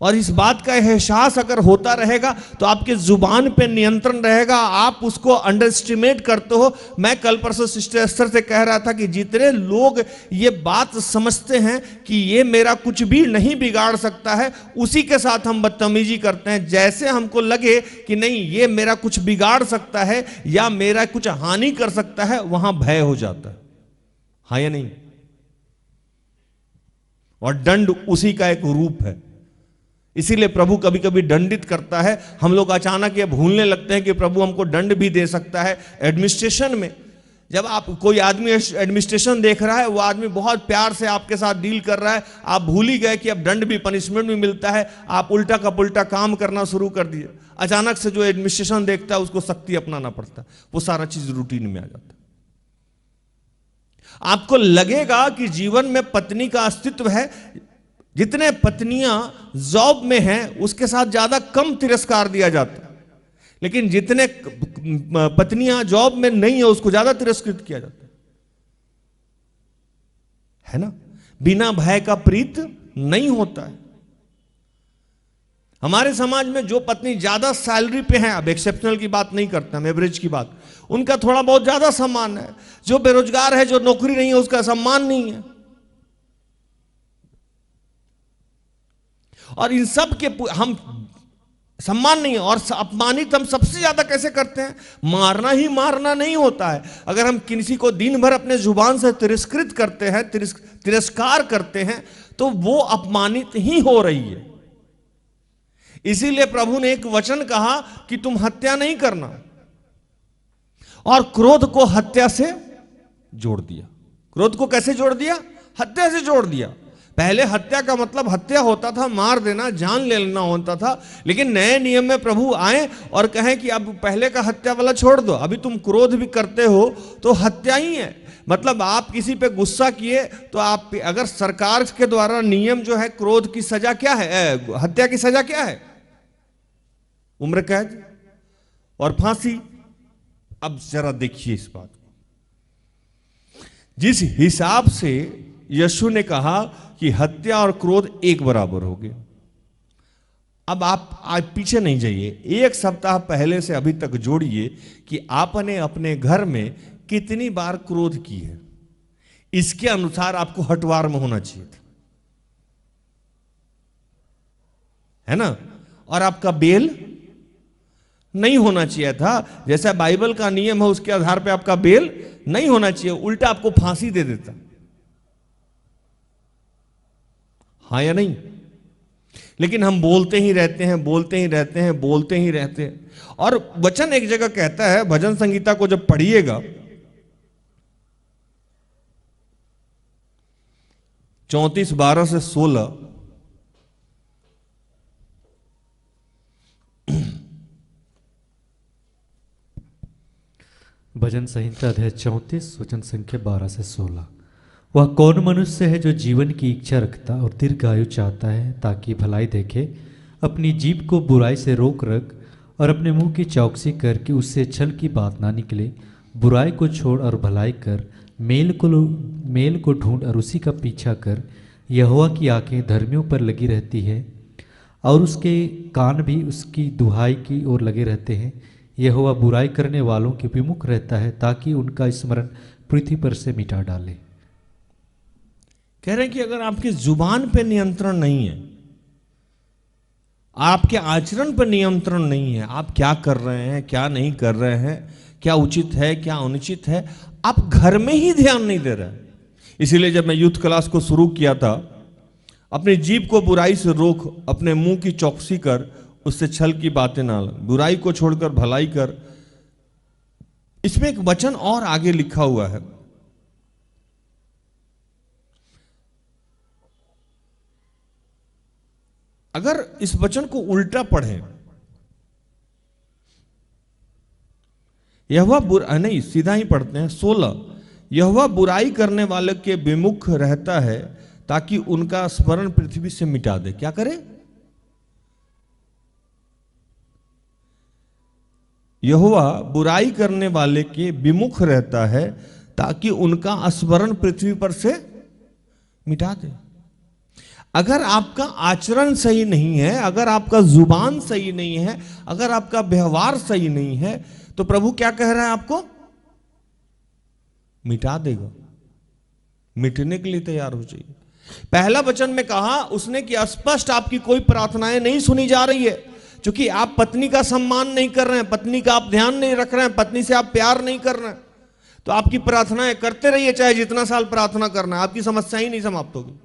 और इस बात का एहसास अगर होता रहेगा तो आपके जुबान पे नियंत्रण रहेगा, आप उसको अंडर एस्टिमेट करते हो। मैं कल परसों सिस्टर एस्टर से कह रहा था कि जितने लोग ये बात समझते हैं कि ये मेरा कुछ भी नहीं बिगाड़ सकता है, उसी के साथ हम बदतमीजी करते हैं। जैसे हमको लगे कि नहीं ये मेरा कुछ बिगाड़ सकता है या मेरा कुछ हानि कर सकता है, वहां भय हो जाता है, हाँ या नहीं? और दंड उसी का एक रूप है। इसीलिए प्रभु कभी कभी दंडित करता है। हम लोग अचानक ये भूलने लगते हैं कि प्रभु हमको दंड भी दे सकता है। एडमिनिस्ट्रेशन में जब आप कोई आदमी एडमिनिस्ट्रेशन देख रहा है, वो आदमी बहुत प्यार से आपके साथ डील कर रहा है, आप भूल ही गए कि अब दंड भी, पनिशमेंट भी मिलता है। आप उल्टा का पुल्टा काम करना शुरू कर दिए। अचानक से जो एडमिनिस्ट्रेशन देखता है उसको सख्ती अपनाना पड़ता है, वो सारा चीज रूटीन में आ जाता है। आपको लगेगा कि जीवन में पत्नी का अस्तित्व है। जितने पत्नियां जॉब में हैं उसके साथ ज्यादा कम तिरस्कार दिया जाता है, लेकिन जितने पत्नियां जॉब में नहीं है उसको ज्यादा तिरस्कृत किया जाता है ना? बिना भय का प्रीत नहीं होता है। हमारे समाज में जो पत्नी ज्यादा सैलरी पे है, अब एक्सेप्शनल की बात नहीं करते हम, एवरेज की बात, उनका थोड़ा बहुत ज्यादा सम्मान है। जो बेरोजगार है, जो नौकरी नहीं है, उसका सम्मान नहीं है। और इन सब के हम सम्मान नहीं है। और अपमानित हम सबसे ज्यादा कैसे करते हैं? मारना ही मारना नहीं होता है। अगर हम किसी को दिन भर अपने जुबान से तिरस्कृत करते हैं, तिरस्कार करते हैं, तो वो अपमानित ही हो रही है। इसीलिए प्रभु ने एक वचन कहा कि तुम हत्या नहीं करना, और क्रोध को हत्या से जोड़ दिया। क्रोध को कैसे जोड़ दिया? हत्या से जोड़ दिया। पहले हत्या का मतलब हत्या होता था, मार देना, जान ले लेना होता था। लेकिन नए नियम में प्रभु आए और कहें कि अब पहले का हत्या वाला छोड़ दो, अभी तुम क्रोध भी करते हो तो हत्या ही है। मतलब आप किसी पे गुस्सा किए तो आप, अगर सरकार के द्वारा नियम जो है, क्रोध की सजा क्या है, हत्या की सजा क्या है? उम्र कैद और फांसी। अब जरा देखिए इस बात को। जिस हिसाब से यीशु ने कहा कि हत्या और क्रोध एक बराबर हो गए। अब आप आज पीछे नहीं जाइए, एक सप्ताह पहले से अभी तक जोड़िए कि आपने अपने घर में कितनी बार क्रोध की है। इसके अनुसार आपको हटवार में होना चाहिए था, है ना? और आपका बेल नहीं होना चाहिए था। जैसा बाइबल का नियम है उसके आधार पर आपका बेल नहीं होना चाहिए, उल्टा आपको फांसी दे देता। हाँ या नहीं? लेकिन हम बोलते ही रहते हैं, बोलते ही रहते हैं, बोलते ही रहते हैं। और वचन एक जगह कहता है, भजन संगीता को जब पढ़िएगा 34:12 से 16, भजन संहिता अध्याय 34 वचन संख्या 12 से 16। वह कौन मनुष्य है जो जीवन की इच्छा रखता और दीर्घायु चाहता है, ताकि भलाई देखे, अपनी जीभ को बुराई से रोक रख और अपने मुंह की चौकसी कर कि उससे छल की बात ना निकले। बुराई को छोड़ और भलाई कर, मेल को ढूंढ और उसी का पीछा कर। यहोवा की आंखें धर्मियों पर लगी रहती है और उसके कान भी उसकी दुहाई की ओर लगे रहते हैं। यहोवा बुराई करने वालों के विमुख रहता है, ताकि उनका स्मरण पृथ्वी पर से मिटा डाले। कह रहे हैं कि अगर आपकी जुबान पे नियंत्रण नहीं है, आपके आचरण पर नियंत्रण नहीं है, आप क्या कर रहे हैं, क्या नहीं कर रहे हैं, क्या उचित है, क्या अनुचित है, आप घर में ही ध्यान नहीं दे रहे हैं। इसीलिए जब मैं यूथ क्लास को शुरू किया था, अपनी जीभ को बुराई से रोक, अपने मुंह की चौकसी कर, उससे छल की बातें ना, बुराई को छोड़कर भलाई कर। इसमें एक वचन और आगे लिखा हुआ है, अगर इस वचन को उल्टा पढ़ें, यहोवा नहीं, सीधा ही पढ़ते हैं 16, यहोवा बुराई करने वाले के विमुख रहता है, ताकि उनका स्मरण पृथ्वी से मिटा दे। क्या करे? यहोवा बुराई करने वाले के विमुख रहता है, ताकि उनका स्मरण पृथ्वी पर से मिटा दे। अगर आपका आचरण सही नहीं है, अगर आपका जुबान सही नहीं है, अगर आपका व्यवहार सही नहीं है, तो प्रभु क्या कह रहा है? आपको मिटा देगा, मिटने के लिए तैयार हो जाइए। पहला वचन में कहा उसने कि स्पष्ट आपकी कोई प्रार्थनाएं नहीं सुनी जा रही है, क्योंकि आप पत्नी का सम्मान नहीं कर रहे हैं, पत्नी का आप ध्यान नहीं रख रहे हैं, पत्नी से आप प्यार नहीं कर रहे हैं। तो आपकी प्रार्थनाएं करते रहिए, चाहे जितना साल प्रार्थना करना है, आपकी समस्या ही नहीं समाप्त होगी।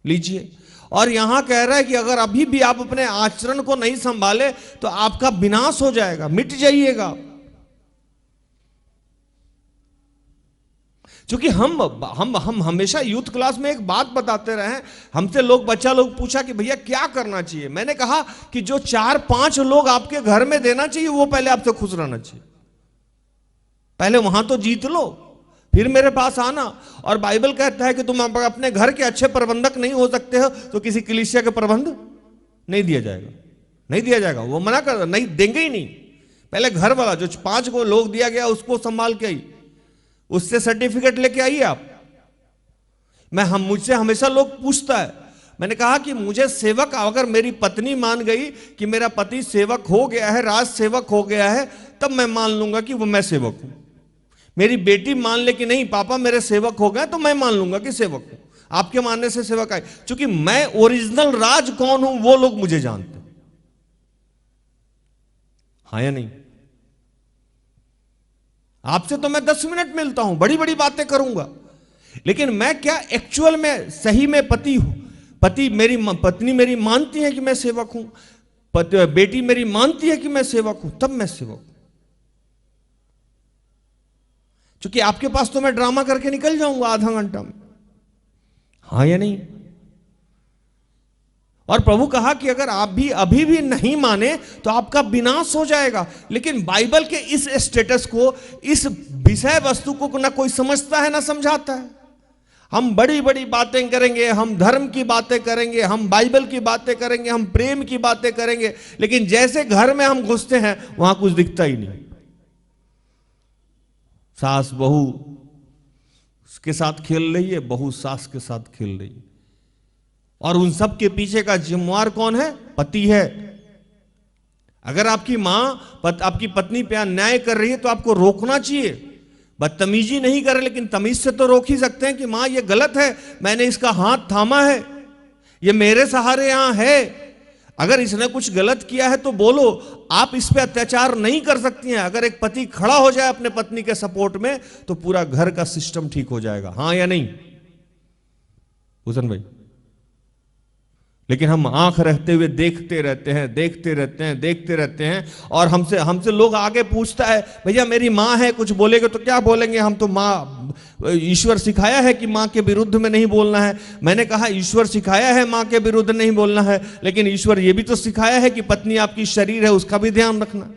लीजिए। और यहां कह रहा है कि अगर अभी भी आप अपने आचरण को नहीं संभाले तो आपका विनाश हो जाएगा, मिट जाइएगा। क्योंकि हम हमेशा यूथ क्लास में एक बात बताते रहे हैं, हमसे बच्चा लोग पूछा कि भैया क्या करना चाहिए। मैंने कहा कि जो 4-5 लोग आपके घर में देना चाहिए, वो पहले आपसे खुश रहना चाहिए। पहले वहां तो जीत लो, फिर मेरे पास आना। और बाइबल कहता है कि तुम अपने घर के अच्छे प्रबंधक नहीं हो सकते हो तो किसी कलीसिया के प्रबंध नहीं दिया जाएगा, नहीं दिया जाएगा। वो मना कर, नहीं देंगे ही नहीं। पहले घर वाला जो 5 को लोग दिया गया उसको संभाल के आई, उससे सर्टिफिकेट लेके आइए आप। मुझसे हमेशा लोग पूछता है, मैंने कहा कि मुझे सेवक, अगर मेरी पत्नी मान गई कि मेरा पति सेवक हो गया है, राज सेवक हो गया है, तब मैं मान लूंगा कि वो मैं सेवक हूं। मेरी बेटी मान ले कि नहीं पापा मेरे सेवक हो गए, तो मैं मान लूंगा कि सेवक हूं। आपके मानने से सेवक आए, क्योंकि मैं ओरिजिनल राज कौन हूं वो लोग मुझे जानते। हाँ या नहीं? आपसे तो मैं 10 मिनट मिलता हूं, बड़ी बड़ी बातें करूंगा, लेकिन मैं क्या एक्चुअल में सही में पति हूं? पत्नी मेरी मानती है कि मैं सेवक हूं, बेटी मेरी मानती है कि मैं सेवक हूं, तब मैं सेवक हूं। क्योंकि आपके पास तो मैं ड्रामा करके निकल जाऊंगा आधा घंटा में। हाँ या नहीं? और प्रभु कहा कि अगर आप भी अभी भी नहीं माने तो आपका विनाश हो जाएगा। लेकिन बाइबल के इस स्टेटस को, इस विषय वस्तु को ना कोई समझता है ना समझाता है। हम बड़ी बड़ी बातें करेंगे, हम धर्म की बातें करेंगे, हम बाइबल की बातें करेंगे, हम प्रेम की बातें करेंगे, लेकिन जैसे घर में हम घुसते हैं वहां कुछ दिखता ही नहीं। सास बहू के साथ खेल रही है, बहू सास के साथ खेल रही है, और उन सब के पीछे का जिम्मेवार कौन है? पति है। अगर आपकी मां आपकी पत्नी पे अन्याय कर रही है तो आपको रोकना चाहिए। बदतमीजी नहीं करे, लेकिन तमीज से तो रोक ही सकते हैं कि मां ये गलत है, मैंने इसका हाथ थामा है, ये मेरे सहारे यहां है। अगर इसने कुछ गलत किया है तो बोलो, आप इस पे अत्याचार नहीं कर सकती हैं। अगर एक पति खड़ा हो जाए अपने पत्नी के सपोर्ट में तो पूरा घर का सिस्टम ठीक हो जाएगा, हाँ या नहीं हुसन भाई? लेकिन हम आंख रखते हुए देखते रहते हैं, देखते रहते हैं, देखते रहते हैं, और हमसे लोग आगे पूछता है, भैया मेरी माँ है, कुछ बोलेगे तो क्या बोलेंगे, हम तो माँ, ईश्वर सिखाया है कि माँ के विरुद्ध में नहीं बोलना है। मैंने कहा ईश्वर सिखाया है माँ के विरुद्ध नहीं बोलना है, लेकिन ईश्वर ये भी तो सिखाया है कि पत्नी आपकी शरीर है, उसका भी ध्यान रखना।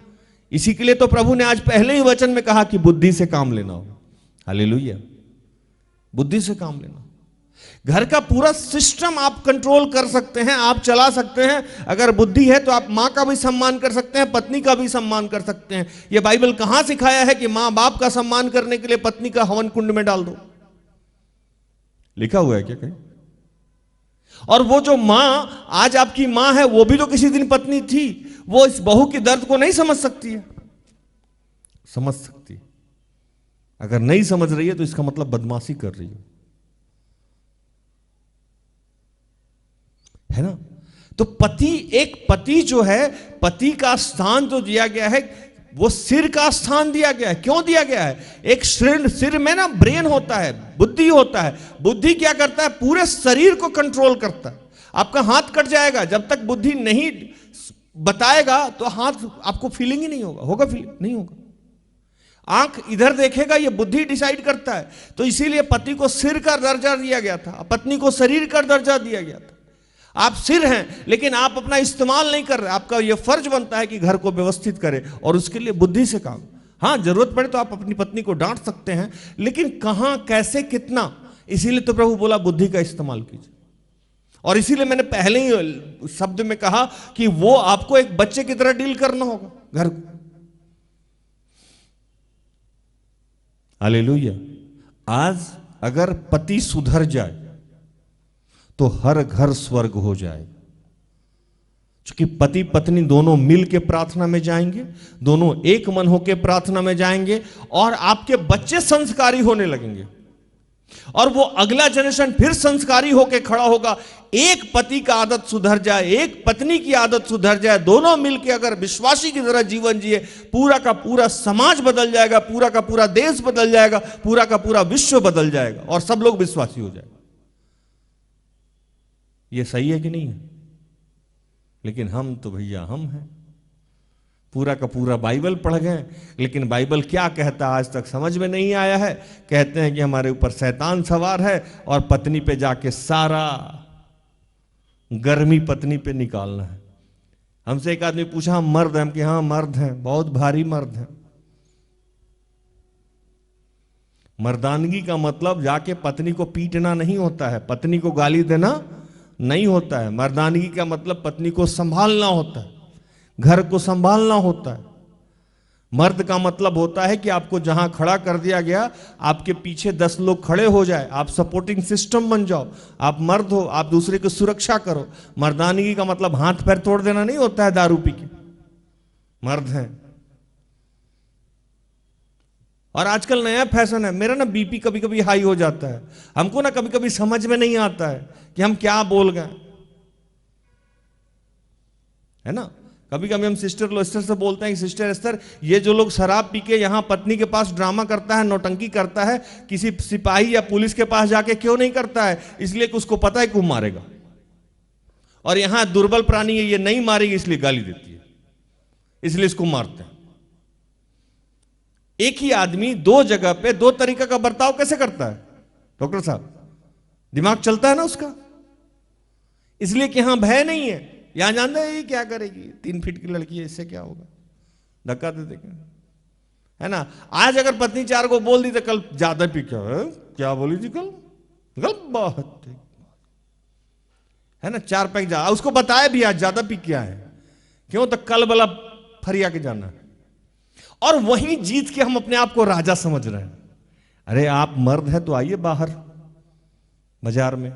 इसी के लिए तो प्रभु ने आज पहले ही वचन में कहा कि बुद्धि से काम लेना हो। हालेलुया, बुद्धि से काम लेना। घर का पूरा सिस्टम आप कंट्रोल कर सकते हैं, आप चला सकते हैं। अगर बुद्धि है तो आप माँ का भी सम्मान कर सकते हैं, पत्नी का भी सम्मान कर सकते हैं। यह बाइबल कहां सिखाया है कि माँ बाप का सम्मान करने के लिए पत्नी का हवन कुंड में डाल दो? लिखा हुआ है क्या कहीं? और वो जो माँ आज आपकी माँ है वो भी तो किसी दिन पत्नी थी। वो इस बहू की दर्द को नहीं समझ सकती है? समझ सकती है। अगर नहीं समझ रही है तो इसका मतलब बदमाशी कर रही है ना? तो एक पति जो है, पति का स्थान जो दिया गया है वो सिर का स्थान दिया गया है। क्यों दिया गया है? एक सिर में ना ब्रेन होता है, बुद्धि होता है। बुद्धि क्या करता है? पूरे शरीर को कंट्रोल करता है। आपका हाथ कट जाएगा, जब तक बुद्धि नहीं बताएगा तो हाथ आपको फीलिंग ही नहीं होगा। होगा फीलिंग? नहीं होगा। आंख इधर देखेगा, ये बुद्धि डिसाइड करता है। तो इसीलिए पति को सिर का दर्जा दिया गया था, पत्नी को शरीर का दर्जा दिया गया था। आप सिर हैं लेकिन आप अपना इस्तेमाल नहीं कर रहे। आपका यह फर्ज बनता है कि घर को व्यवस्थित करें, और उसके लिए बुद्धि से काम। हाँ, जरूरत पड़े तो आप अपनी पत्नी को डांट सकते हैं, लेकिन कहां, कैसे, कितना, इसीलिए तो प्रभु बोला बुद्धि का इस्तेमाल कीजिए। और इसीलिए मैंने पहले ही शब्द में कहा कि वो आपको एक बच्चे की तरह डील करना होगा घर को। हालेलुया। आज अगर पति सुधर जाए तो हर घर स्वर्ग हो जाए। क्योंकि पति पत्नी दोनों मिल के प्रार्थना में जाएंगे, दोनों एक मन होकर प्रार्थना में जाएंगे, और आपके बच्चे संस्कारी होने लगेंगे, और वो अगला जनरेशन फिर संस्कारी होकर खड़ा होगा। एक पति का आदत सुधर जाए, एक पत्नी की आदत सुधर जाए, दोनों मिलकर अगर विश्वासी की तरह जीवन जिए, पूरा का पूरा समाज बदल जाएगा, पूरा का पूरा देश बदल जाएगा, पूरा का पूरा विश्व बदल जाएगा, और सब लोग विश्वासी हो जाएंगे। ये सही है कि नहीं है? लेकिन हम तो भैया हम हैं, पूरा का पूरा बाइबल पढ़ गए, लेकिन बाइबल क्या कहता है आज तक समझ में नहीं आया है। कहते हैं कि हमारे ऊपर शैतान सवार है, और पत्नी पे जाके सारा गर्मी पत्नी पे निकालना है। हमसे एक आदमी पूछा, हम मर्द हैं? हम कि हाँ मर्द हैं, बहुत भारी मर्द हैं। मर्दानगी का मतलब जाके पत्नी को पीटना नहीं होता है, पत्नी को गाली देना नहीं होता है। मर्दानगी का मतलब पत्नी को संभालना होता है, घर को संभालना होता है। मर्द का मतलब होता है कि आपको जहां खड़ा कर दिया गया, आपके पीछे 10 लोग खड़े हो जाए, आप सपोर्टिंग सिस्टम बन जाओ। आप मर्द हो, आप दूसरे की सुरक्षा करो। मर्दानगी का मतलब हाथ पैर तोड़ देना नहीं होता है दारू पी के। मर्द हैं। और आजकल नया फैशन है, मेरा ना बीपी कभी कभी हाई हो जाता है। हमको ना कभी कभी समझ में नहीं आता है कि हम क्या बोल गए, है ना। कभी कभी हम सिस्टर एस्टर से बोलते हैं कि सिस्टर एस्टर, ये जो लोग शराब पी के यहाँ पत्नी के पास ड्रामा करता है, नौटंकी करता है, किसी सिपाही या पुलिस के पास जाके क्यों नहीं करता है? इसलिए कि उसको पता है कि वो मारेगा, और यहाँ दुर्बल प्राणी है, ये नहीं मारेगी इसलिए गाली देती है, इसलिए इसको मारते हैं। एक ही आदमी दो जगह पे दो तरीका का बर्ताव कैसे करता है डॉक्टर साहब? दिमाग चलता है ना उसका, इसलिए कि यहां भय नहीं है। यहां जानते हैं ये क्या करेगी, 3 फीट की लड़की है, इससे क्या होगा, धक्का दे देगा, है ना। आज अगर पत्नी 4 को बोल दी तो कल ज्यादा पी क्या बोली थी कल, गलत बात है ना। 4 पैक जा, उसको बताया भी आज ज्यादा पी क्या है, क्यों, तो कल वाला फरिया के जाना है। और वहीं जीत के हम अपने आप को राजा समझ रहे हैं। अरे आप मर्द हैं तो आइए बाहर बाजार में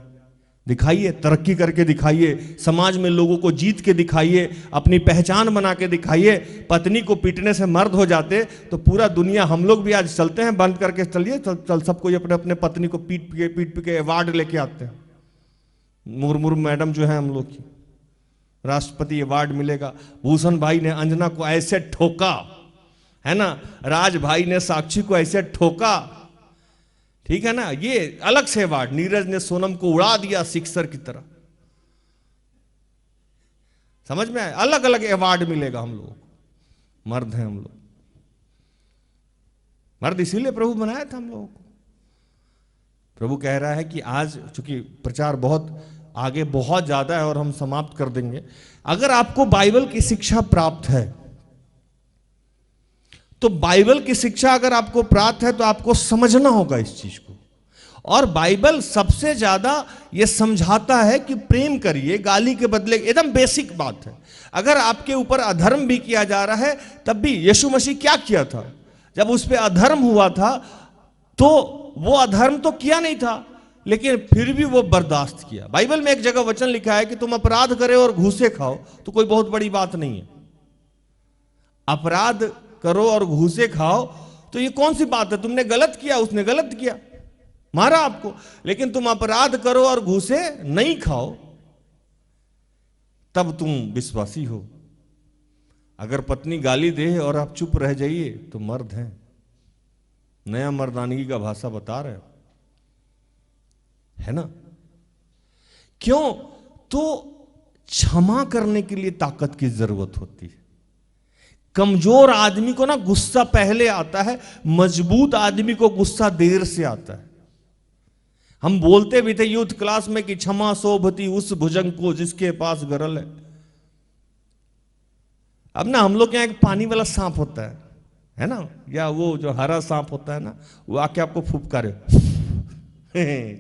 दिखाइए, तरक्की करके दिखाइए, समाज में लोगों को जीत के दिखाइए, अपनी पहचान बना के दिखाइए। पत्नी को पीटने से मर्द हो जाते तो पूरा दुनिया, हम लोग भी आज चलते हैं बंद करके चलिए, चल सबको अपने अपने पत्नी को पीट के अवार्ड लेके आते हैं। मुर्मू मैडम जो है हम लोग की, राष्ट्रपति अवार्ड मिलेगा। भूषण भाई ने अंजना को ऐसे ठोका, है ना, राज भाई ने साक्षी को ऐसे ठोका, ठीक है ना, ये अलग से अवार्ड। नीरज ने सोनम को उड़ा दिया सिक्सर की तरह। समझ में आया? अलग अलग अवार्ड मिलेगा हम लोगों को। मर्द हैं हम लोग, मर्द इसीलिए प्रभु बनाया था हम लोगों को। प्रभु कह रहा है कि आज चूंकि प्रचार बहुत आगे बहुत ज्यादा है और हम समाप्त कर देंगे, अगर आपको बाइबल की शिक्षा प्राप्त है तो बाइबल की शिक्षा अगर आपको प्राप्त है तो आपको समझना होगा इस चीज को। और बाइबल सबसे ज्यादा यह समझाता है कि प्रेम करिए, गाली के बदले। एकदम बेसिक बात है। अगर आपके ऊपर अधर्म भी किया जा रहा है तब भी यीशु मसीह क्या किया था? जब उस पर अधर्म हुआ था तो वो अधर्म तो किया नहीं था, लेकिन फिर भी वो बर्दाश्त किया। बाइबल में एक जगह वचन लिखा है कि तुम अपराध करे और घूसे खाओ तो कोई बहुत बड़ी बात नहीं है। अपराध करो और घूसे खाओ तो ये कौन सी बात है? तुमने गलत किया, उसने गलत किया, मारा आपको, लेकिन तुम अपराध करो और घूसे नहीं खाओ तब तुम विश्वासी हो। अगर पत्नी गाली दे और आप चुप रह जाइए तो मर्द हैं। नया मर्दानगी का भाषा बता रहे हो, है ना? क्यों? तो क्षमा करने के लिए ताकत की जरूरत होती है। कमजोर आदमी को ना गुस्सा पहले आता है, मजबूत आदमी को गुस्सा देर से आता है। हम बोलते भी थे यूथ क्लास में कि क्षमा शोभती उस भुजंग को जिसके पास गरल है। अब ना हम लोग के यहां एक पानी वाला सांप होता है ना, या वो जो हरा सांप होता है ना, वो आके आपको फुफकारे,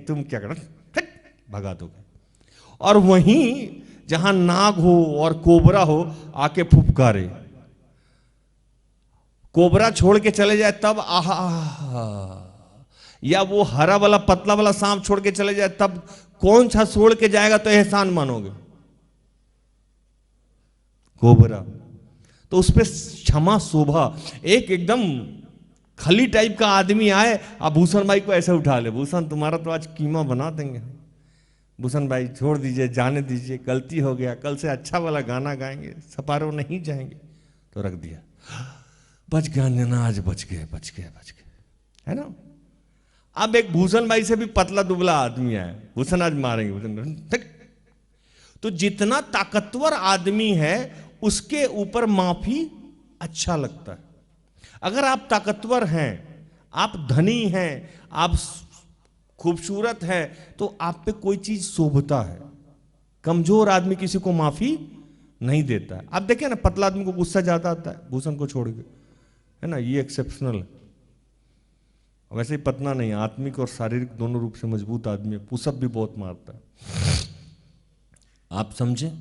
तुम क्या कर भगा दोगे। और वहीं जहां नाग हो और कोबरा हो आके फुफकारे, कोबरा छोड़ के चले जाए तब आहा, या वो हरा वाला पतला वाला सांप छोड़ के चले जाए तब कौन सा छोड़ के जाएगा तो एहसान मानोगे? कोबरा। तो उस पर क्षमा शोभा। एक एकदम खली टाइप का आदमी आए, आप भूषण भाई को ऐसे उठा ले, भूषण तुम्हारा तो आज कीमा बना देंगे। भूषण भाई छोड़ दीजिए, जाने दीजिए, गलती हो गया, कल से अच्छा वाला गाना गाएंगे, सपारो नहीं जाएंगे। तो रख दिया, बच गया अंजना, आज बच गए, है ना? अब एक भूषण भाई से भी पतला दुबला आदमी है, भूषण आज मारेंगे, भूषण। तो जितना ताकतवर आदमी है उसके ऊपर माफी अच्छा लगता है। अगर आप ताकतवर हैं, आप धनी हैं, आप खूबसूरत हैं, तो आप पे कोई चीज शोभता है। कमजोर आदमी किसी को माफी नहीं देता है। आप देखिए ना, पतला आदमी को गुस्सा ज्यादा आता है भूषण को छोड़ के, है ना, ये एक्सेप्शनल है। वैसे ही पतला नहीं, आत्मिक और शारीरिक दोनों रूप से मजबूत आदमी है, पुशअप भी बहुत मारता है। आप समझे?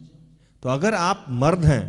तो अगर आप मर्द हैं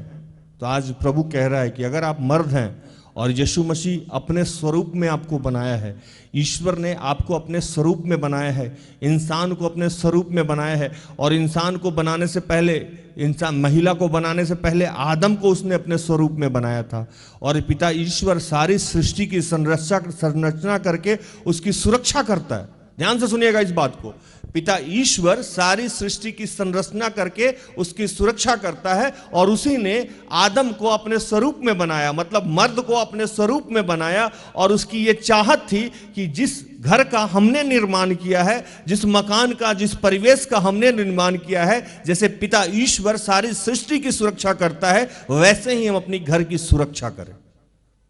तो आज प्रभु कह रहा है कि अगर आप मर्द हैं और यीशु मसीह अपने स्वरूप में आपको बनाया है, ईश्वर ने आपको अपने स्वरूप में बनाया है, इंसान को अपने स्वरूप में बनाया है, और इंसान को बनाने से पहले, इंसान महिला को बनाने से पहले आदम को उसने अपने स्वरूप में बनाया था। और पिता ईश्वर सारी सृष्टि की संरचना करके उसकी सुरक्षा करता है। ध्यान से सुनिएगा इस बात को। पिता ईश्वर सारी सृष्टि की संरचना करके उसकी सुरक्षा करता है, और उसी ने आदम को अपने स्वरूप में बनाया, मतलब मर्द को अपने स्वरूप में बनाया। और उसकी ये चाहत थी कि जिस घर का हमने निर्माण किया है, जिस मकान का, जिस परिवेश का हमने निर्माण किया है, जैसे पिता ईश्वर सारी सृष्टि की सुरक्षा करता है, वैसे ही हम अपनी घर की सुरक्षा करें,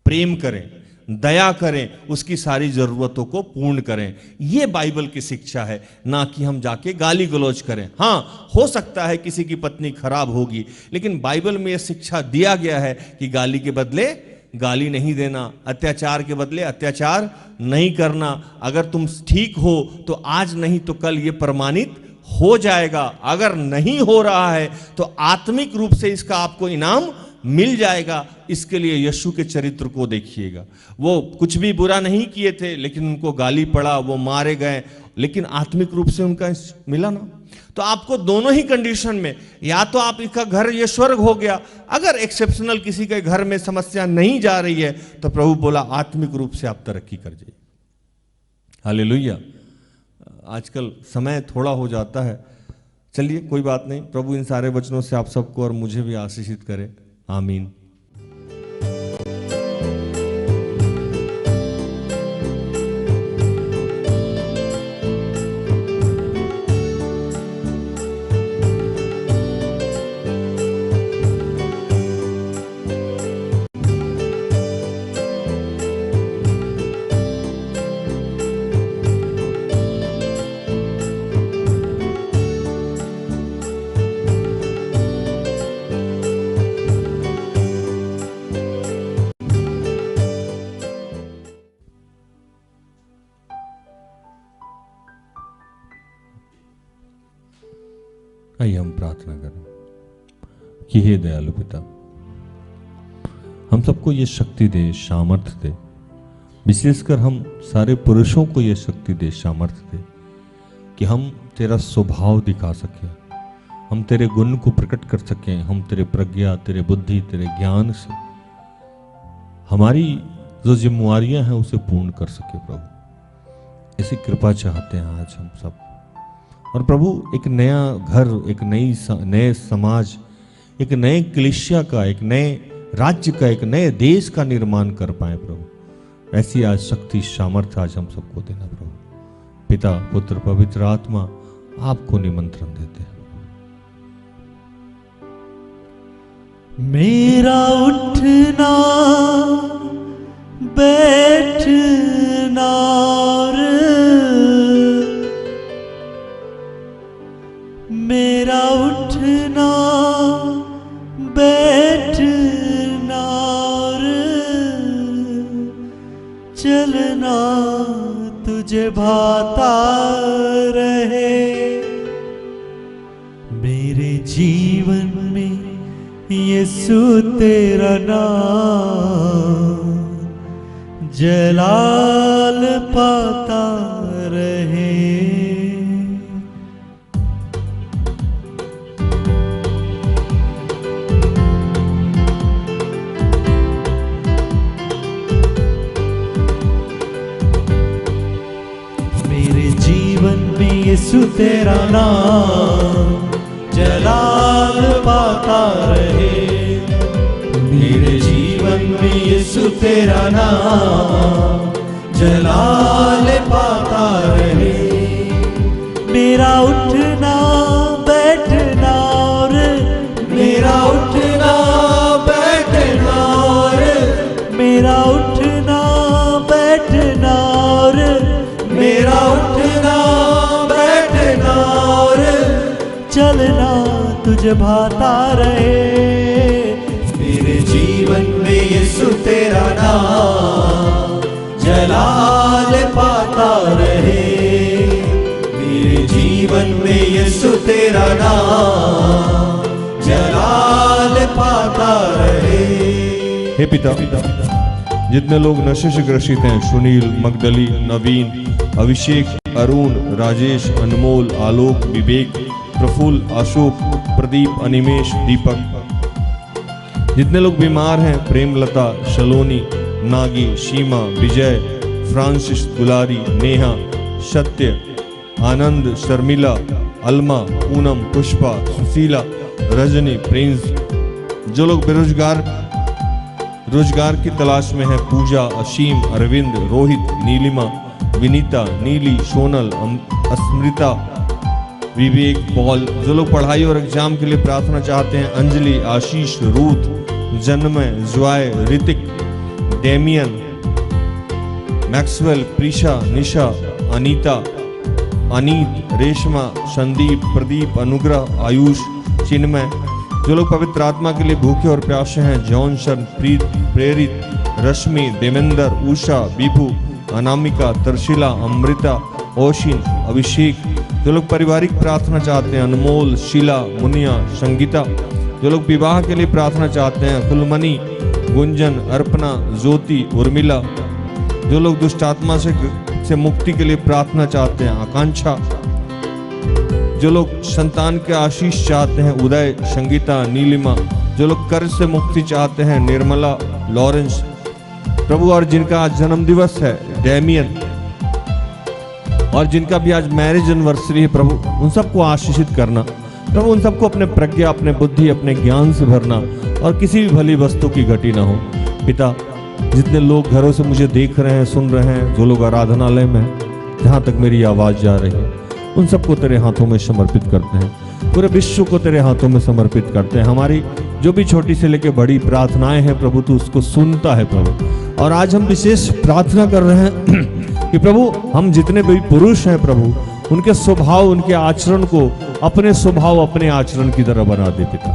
प्रेम करें, दया करें, उसकी सारी जरूरतों को पूर्ण करें। यह बाइबल की शिक्षा है, ना कि हम जाके गाली गलौज करें। हाँ, हो सकता है किसी की पत्नी खराब होगी, लेकिन बाइबल में यह शिक्षा दिया गया है कि गाली के बदले गाली नहीं देना, अत्याचार के बदले अत्याचार नहीं करना। अगर तुम ठीक हो तो आज नहीं तो कल ये प्रमाणित हो जाएगा। अगर नहीं हो रहा है तो आत्मिक रूप से इसका आपको इनाम मिल जाएगा। इसके लिए यीशु के चरित्र को देखिएगा। वो कुछ भी बुरा नहीं किए थे, लेकिन उनको गाली पड़ा, वो मारे गए, लेकिन आत्मिक रूप से उनका मिला ना। तो आपको दोनों ही कंडीशन में, या तो आपका घर ये स्वर्ग हो गया, अगर एक्सेप्शनल किसी के घर में समस्या नहीं जा रही है तो प्रभु बोला आत्मिक रूप से आप तरक्की कर जाइए। हालेलुया। आजकल समय थोड़ा हो जाता है चलिए कोई बात नहीं, प्रभु इन सारे वचनों से आप सबको और मुझे भी आशीषित करे। आमीन। आइए हम प्रार्थना करें कि हे दयालु पिता, हम सबको ये शक्ति दे, सामर्थ्य दे, विशेषकर हम सारे पुरुषों को ये शक्ति दे, सामर्थ्य दे कि हम तेरा स्वभाव दिखा सकें, हम तेरे गुण को प्रकट कर सकें, हम तेरे प्रज्ञा, तेरे बुद्धि, तेरे ज्ञान से हमारी जो जिम्मेवारियां हैं उसे पूर्ण कर सके। प्रभु ऐसी कृपा चाहते हैं आज हम सब। और प्रभु एक नया घर, एक नए समाज, एक नए कलीसिया का, एक नए राज्य का, एक नए देश का निर्माण कर पाए प्रभु। ऐसी आज शक्ति, सामर्थ्य आज हम सबको देना प्रभु। पिता, पुत्र, पवित्र आत्मा आपको निमंत्रण देते हैं। मेरा उठना बैठना मेरा उठना बैठना चलना तुझे भाता रहे। मेरे जीवन में यीशु तेरा नाम जलाल पाता रहे। यीशु तेरा नाम जलाल पाता रहे। मेरे जीवन में यीशु तेरा नाम जलाल पाता रहे। मेरा उठना बैठना और मेरा उठना बैठना और मेरा उठना बैठना और मेरा उठना चलना तुझे भाता रहे। मेरे जीवन में यीशु तेरा नाम जलाल पाता रहे। मेरे जीवन में यीशु तेरा नाम जलाल पाता रहे। हे पिता, जितने लोग नशे से ग्रसित हैं, सुनील, मगदली, नवीन, अभिषेक, अरुण, राजेश, अनमोल, आलोक, विवेक, प्रफुल्ल, अशोक, प्रदीप, अनिमेश, दीपक, जितने लोग बीमार हैं, प्रेमलता, शलोनी, नागी, सीमा, विजय, फ्रांसिस, दुलारी, नेहा, सत्य, आनंद, शर्मिला, अलमा, पूनम, पुष्पा, सुशीला, रजनी, प्रिंस, जो लोग रोजगार की तलाश में है, पूजा, असीम, अरविंद, रोहित, नीलिमा, विनीता, नीली, सोनल, अस्मृता, विवेक, पॉल, जो लोग पढ़ाई और एग्जाम के लिए प्रार्थना चाहते हैं, Anjali, Ashish, Ruth, Janmay, Joy, Hrithik, Damian, Maxwell, Prisha, Nisha, Anita, Aneet, Reshma, Sandeep, Pradeep, Anugrah, Ayush, चिन्मय, जो लोग पवित्र आत्मा के लिए भूखे और प्यासे हैं, जॉनसन, प्रीत, प्रेरित, रश्मि, देवेंद्र, उषा, विभू, अनामिका, तरशिला, अमृता, ओशिन, अभिषेक, जो लोग पारिवारिक प्रार्थना चाहते हैं, अनमोल, शीला, मुनिया, संगीता, जो लोग विवाह के लिए प्रार्थना चाहते हैं, कुलमणि, गुंजन, अर्पणा, ज्योति, उर्मिला, जो लोग दुष्ट आत्मा से मुक्ति के लिए प्रार्थना चाहते हैं, आकांक्षा, जो लोग संतान के आशीष चाहते हैं, उदय, संगीता, नीलिमा, जो लोग कर्ज से मुक्ति चाहते हैं, निर्मला, लॉरेंस, प्रभु, और जिनका आज जन्म दिवस है, डेमियन, और जिनका भी आज मैरिज एनिवर्सरी है, प्रभु उन सबको आशीषित करना। प्रभु उन सबको अपने प्रज्ञा, अपने बुद्धि, अपने ज्ञान से भरना और किसी भी भली वस्तु की घटी ना हो। पिता, जितने लोग घरों से मुझे देख रहे हैं, सुन रहे हैं, जो लोग आराधनालय में हैं, जहाँ तक मेरी आवाज़ जा रही है, उन सबको तेरे हाथों में समर्पित करते हैं। पूरे विश्व को तेरे हाथों में समर्पित करते हैं। हमारी जो भी छोटी से लेकर बड़ी प्रार्थनाएं हैं प्रभु, तू उसको सुनता है प्रभु। और आज हम विशेष प्रार्थना कर रहे हैं कि प्रभु हम जितने भी पुरुष हैं प्रभु, उनके स्वभाव, उनके आचरण को अपने स्वभाव, अपने आचरण की तरह बना दे पिता।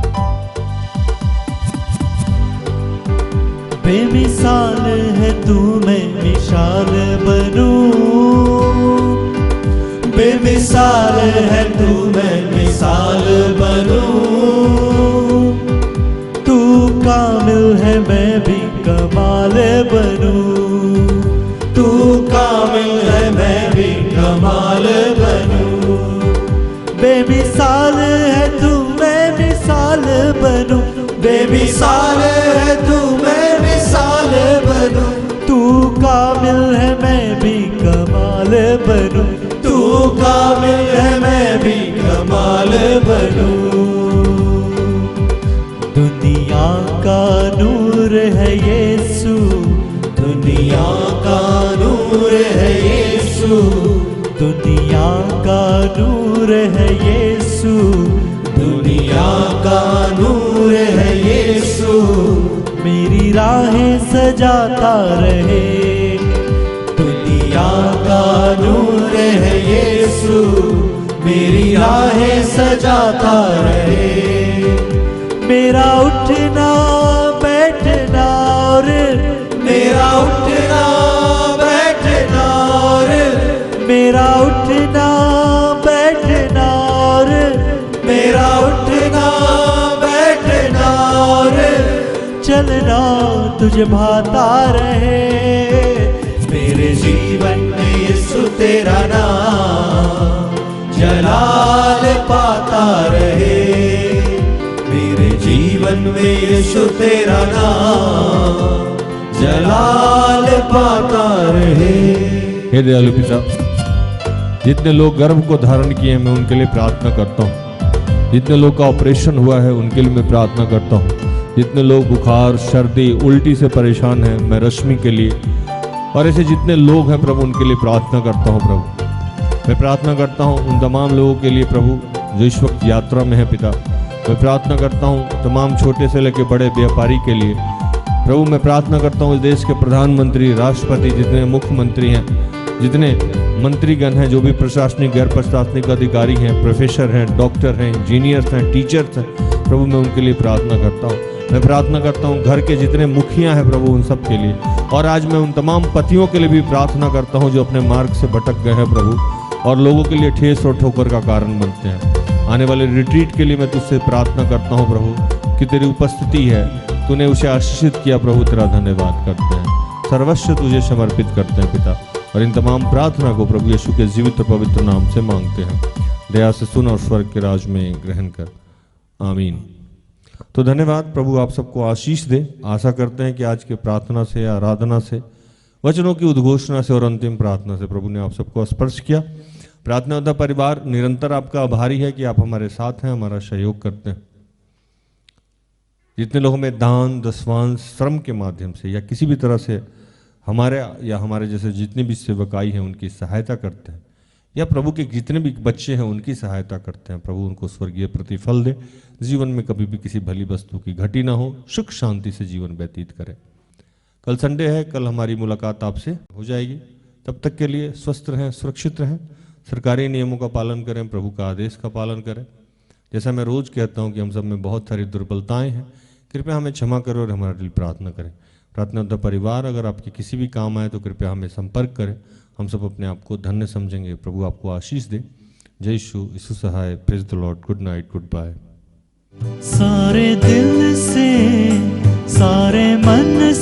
बेमिसाल है तू, मैं मिसाल बनूं। बेमिसाल है तू, मैं मिसाल बनूं। तू कामिल है, मैं भी कमाल बनूं। तू कामिल है, मैं भी कमाल बनूं। बेमिसाल है तू, मैं मिसाल बनूं। बेमिसाल है तू, मैं मिसाल बनूं। तू कामिल है, मैं भी कमाल बनूं। तू कामिल है, मैं भी कमाल बनूं। दुनिया का नूर है यीशु, दुनिया का नूर है यीशु। दुनिया का नूर है यीशु, दुनिया का नूर है यीशु। मेरी राहें सजाता रहे, दुनिया का नूर है यीशु। मेरी राहें सजाता रहे। मेरा उठना बैठना और मेरा उठना बैठना और मेरा उठना बैठना और मेरा उठना बैठना और चलना तुझे भाता रहे। मेरे जीवन में यीशु तेरा नाम जलाल पाता रहे। मेरे जीवन में यीशु तेरा नाम जलाल पाता रहे। हे दयालु पिता, जितने लोग गर्भ को धारण किए हैं मैं उनके लिए प्रार्थना करता हूँ। जितने लोग का ऑपरेशन हुआ है उनके लिए मैं प्रार्थना करता हूँ। जितने लोग बुखार, सर्दी, उल्टी से परेशान हैं, मैं रश्मि के लिए और ऐसे जितने लोग हैं प्रभु उनके लिए प्रार्थना करता हूँ। प्रभु मैं प्रार्थना करता हूँ उन तमाम लोगों के लिए प्रभु जो इस वक्त यात्रा में है पिता। मैं प्रार्थना करता हूँ तमाम छोटे से लेकर बड़े व्यापारी के लिए प्रभु। मैं प्रार्थना करता हूँ इस देश के प्रधानमंत्री, राष्ट्रपति, जितने मुख्यमंत्री हैं, जितने मंत्रीगण हैं, जो भी प्रशासनिक, गैर प्रशासनिक अधिकारी हैं, प्रोफेसर हैं, डॉक्टर हैं, इंजीनियर्स हैं, टीचर्स हैं, प्रभु मैं उनके लिए प्रार्थना करता हूँ। मैं प्रार्थना करता हूँ घर के जितने मुखिया हैं प्रभु उन सब के लिए। और आज मैं उन तमाम पतियों के लिए भी प्रार्थना करता हूँ जो अपने मार्ग से भटक गए हैं प्रभु और लोगों के लिए ठेस और ठोकर का कारण बनते हैं। आने वाले रिट्रीट के लिए मैं तुझसे प्रार्थना करता हूँ प्रभु कि तेरी उपस्थिति है, तूने उसे आशीषित किया प्रभु, तेरा धन्यवाद करते हैं। सर्वस्व तुझे समर्पित करते हैं पिता और इन तमाम प्रार्थना को प्रभु यीशु के जीवित और पवित्र नाम से मांगते हैं। दया से सुन और स्वर्ग के राज में ग्रहण कर, आमीन। तो धन्यवाद, प्रभु आप सबको आशीष दे। आशा करते हैं कि आज के प्रार्थना से, आराधना से, वचनों की उद्घोषणा से और अंतिम प्रार्थना से प्रभु ने आप सबको स्पर्श किया। प्रार्थना योद्धा परिवार निरंतर आपका आभारी है कि आप हमारे साथ हैं, हमारा सहयोग करते हैं। जितने लोग हमें दान, दसवांश, श्रम के माध्यम से या किसी भी तरह से हमारे या हमारे जैसे जितने भी सेवकाई हैं उनकी सहायता करते हैं या प्रभु के जितने भी बच्चे हैं उनकी सहायता करते हैं, प्रभु उनको स्वर्गीय प्रतिफल दे। जीवन में कभी भी किसी भली वस्तु की घटी ना हो, सुख शांति से जीवन व्यतीत करें। कल संडे है, कल हमारी मुलाकात आपसे हो जाएगी। तब तक के लिए स्वस्थ रहें, सुरक्षित रहें, सरकारी नियमों का पालन करें, प्रभु का आदेश का पालन करें। जैसा मैं रोज कहता हूँ कि हम सब में बहुत सारी दुर्बलताएं हैं, कृपया हमें क्षमा करें और हमारे लिए प्रार्थना करें। प्रार्थना योद्धा परिवार अगर आपके किसी भी काम आए तो कृपया हमें संपर्क करें, हम सब अपने आप को धन्य समझेंगे। प्रभु आपको आशीष दे। जय यीशु सहाय। Praise the lord. Good night, goodbye. सारे दिल से, सारे मन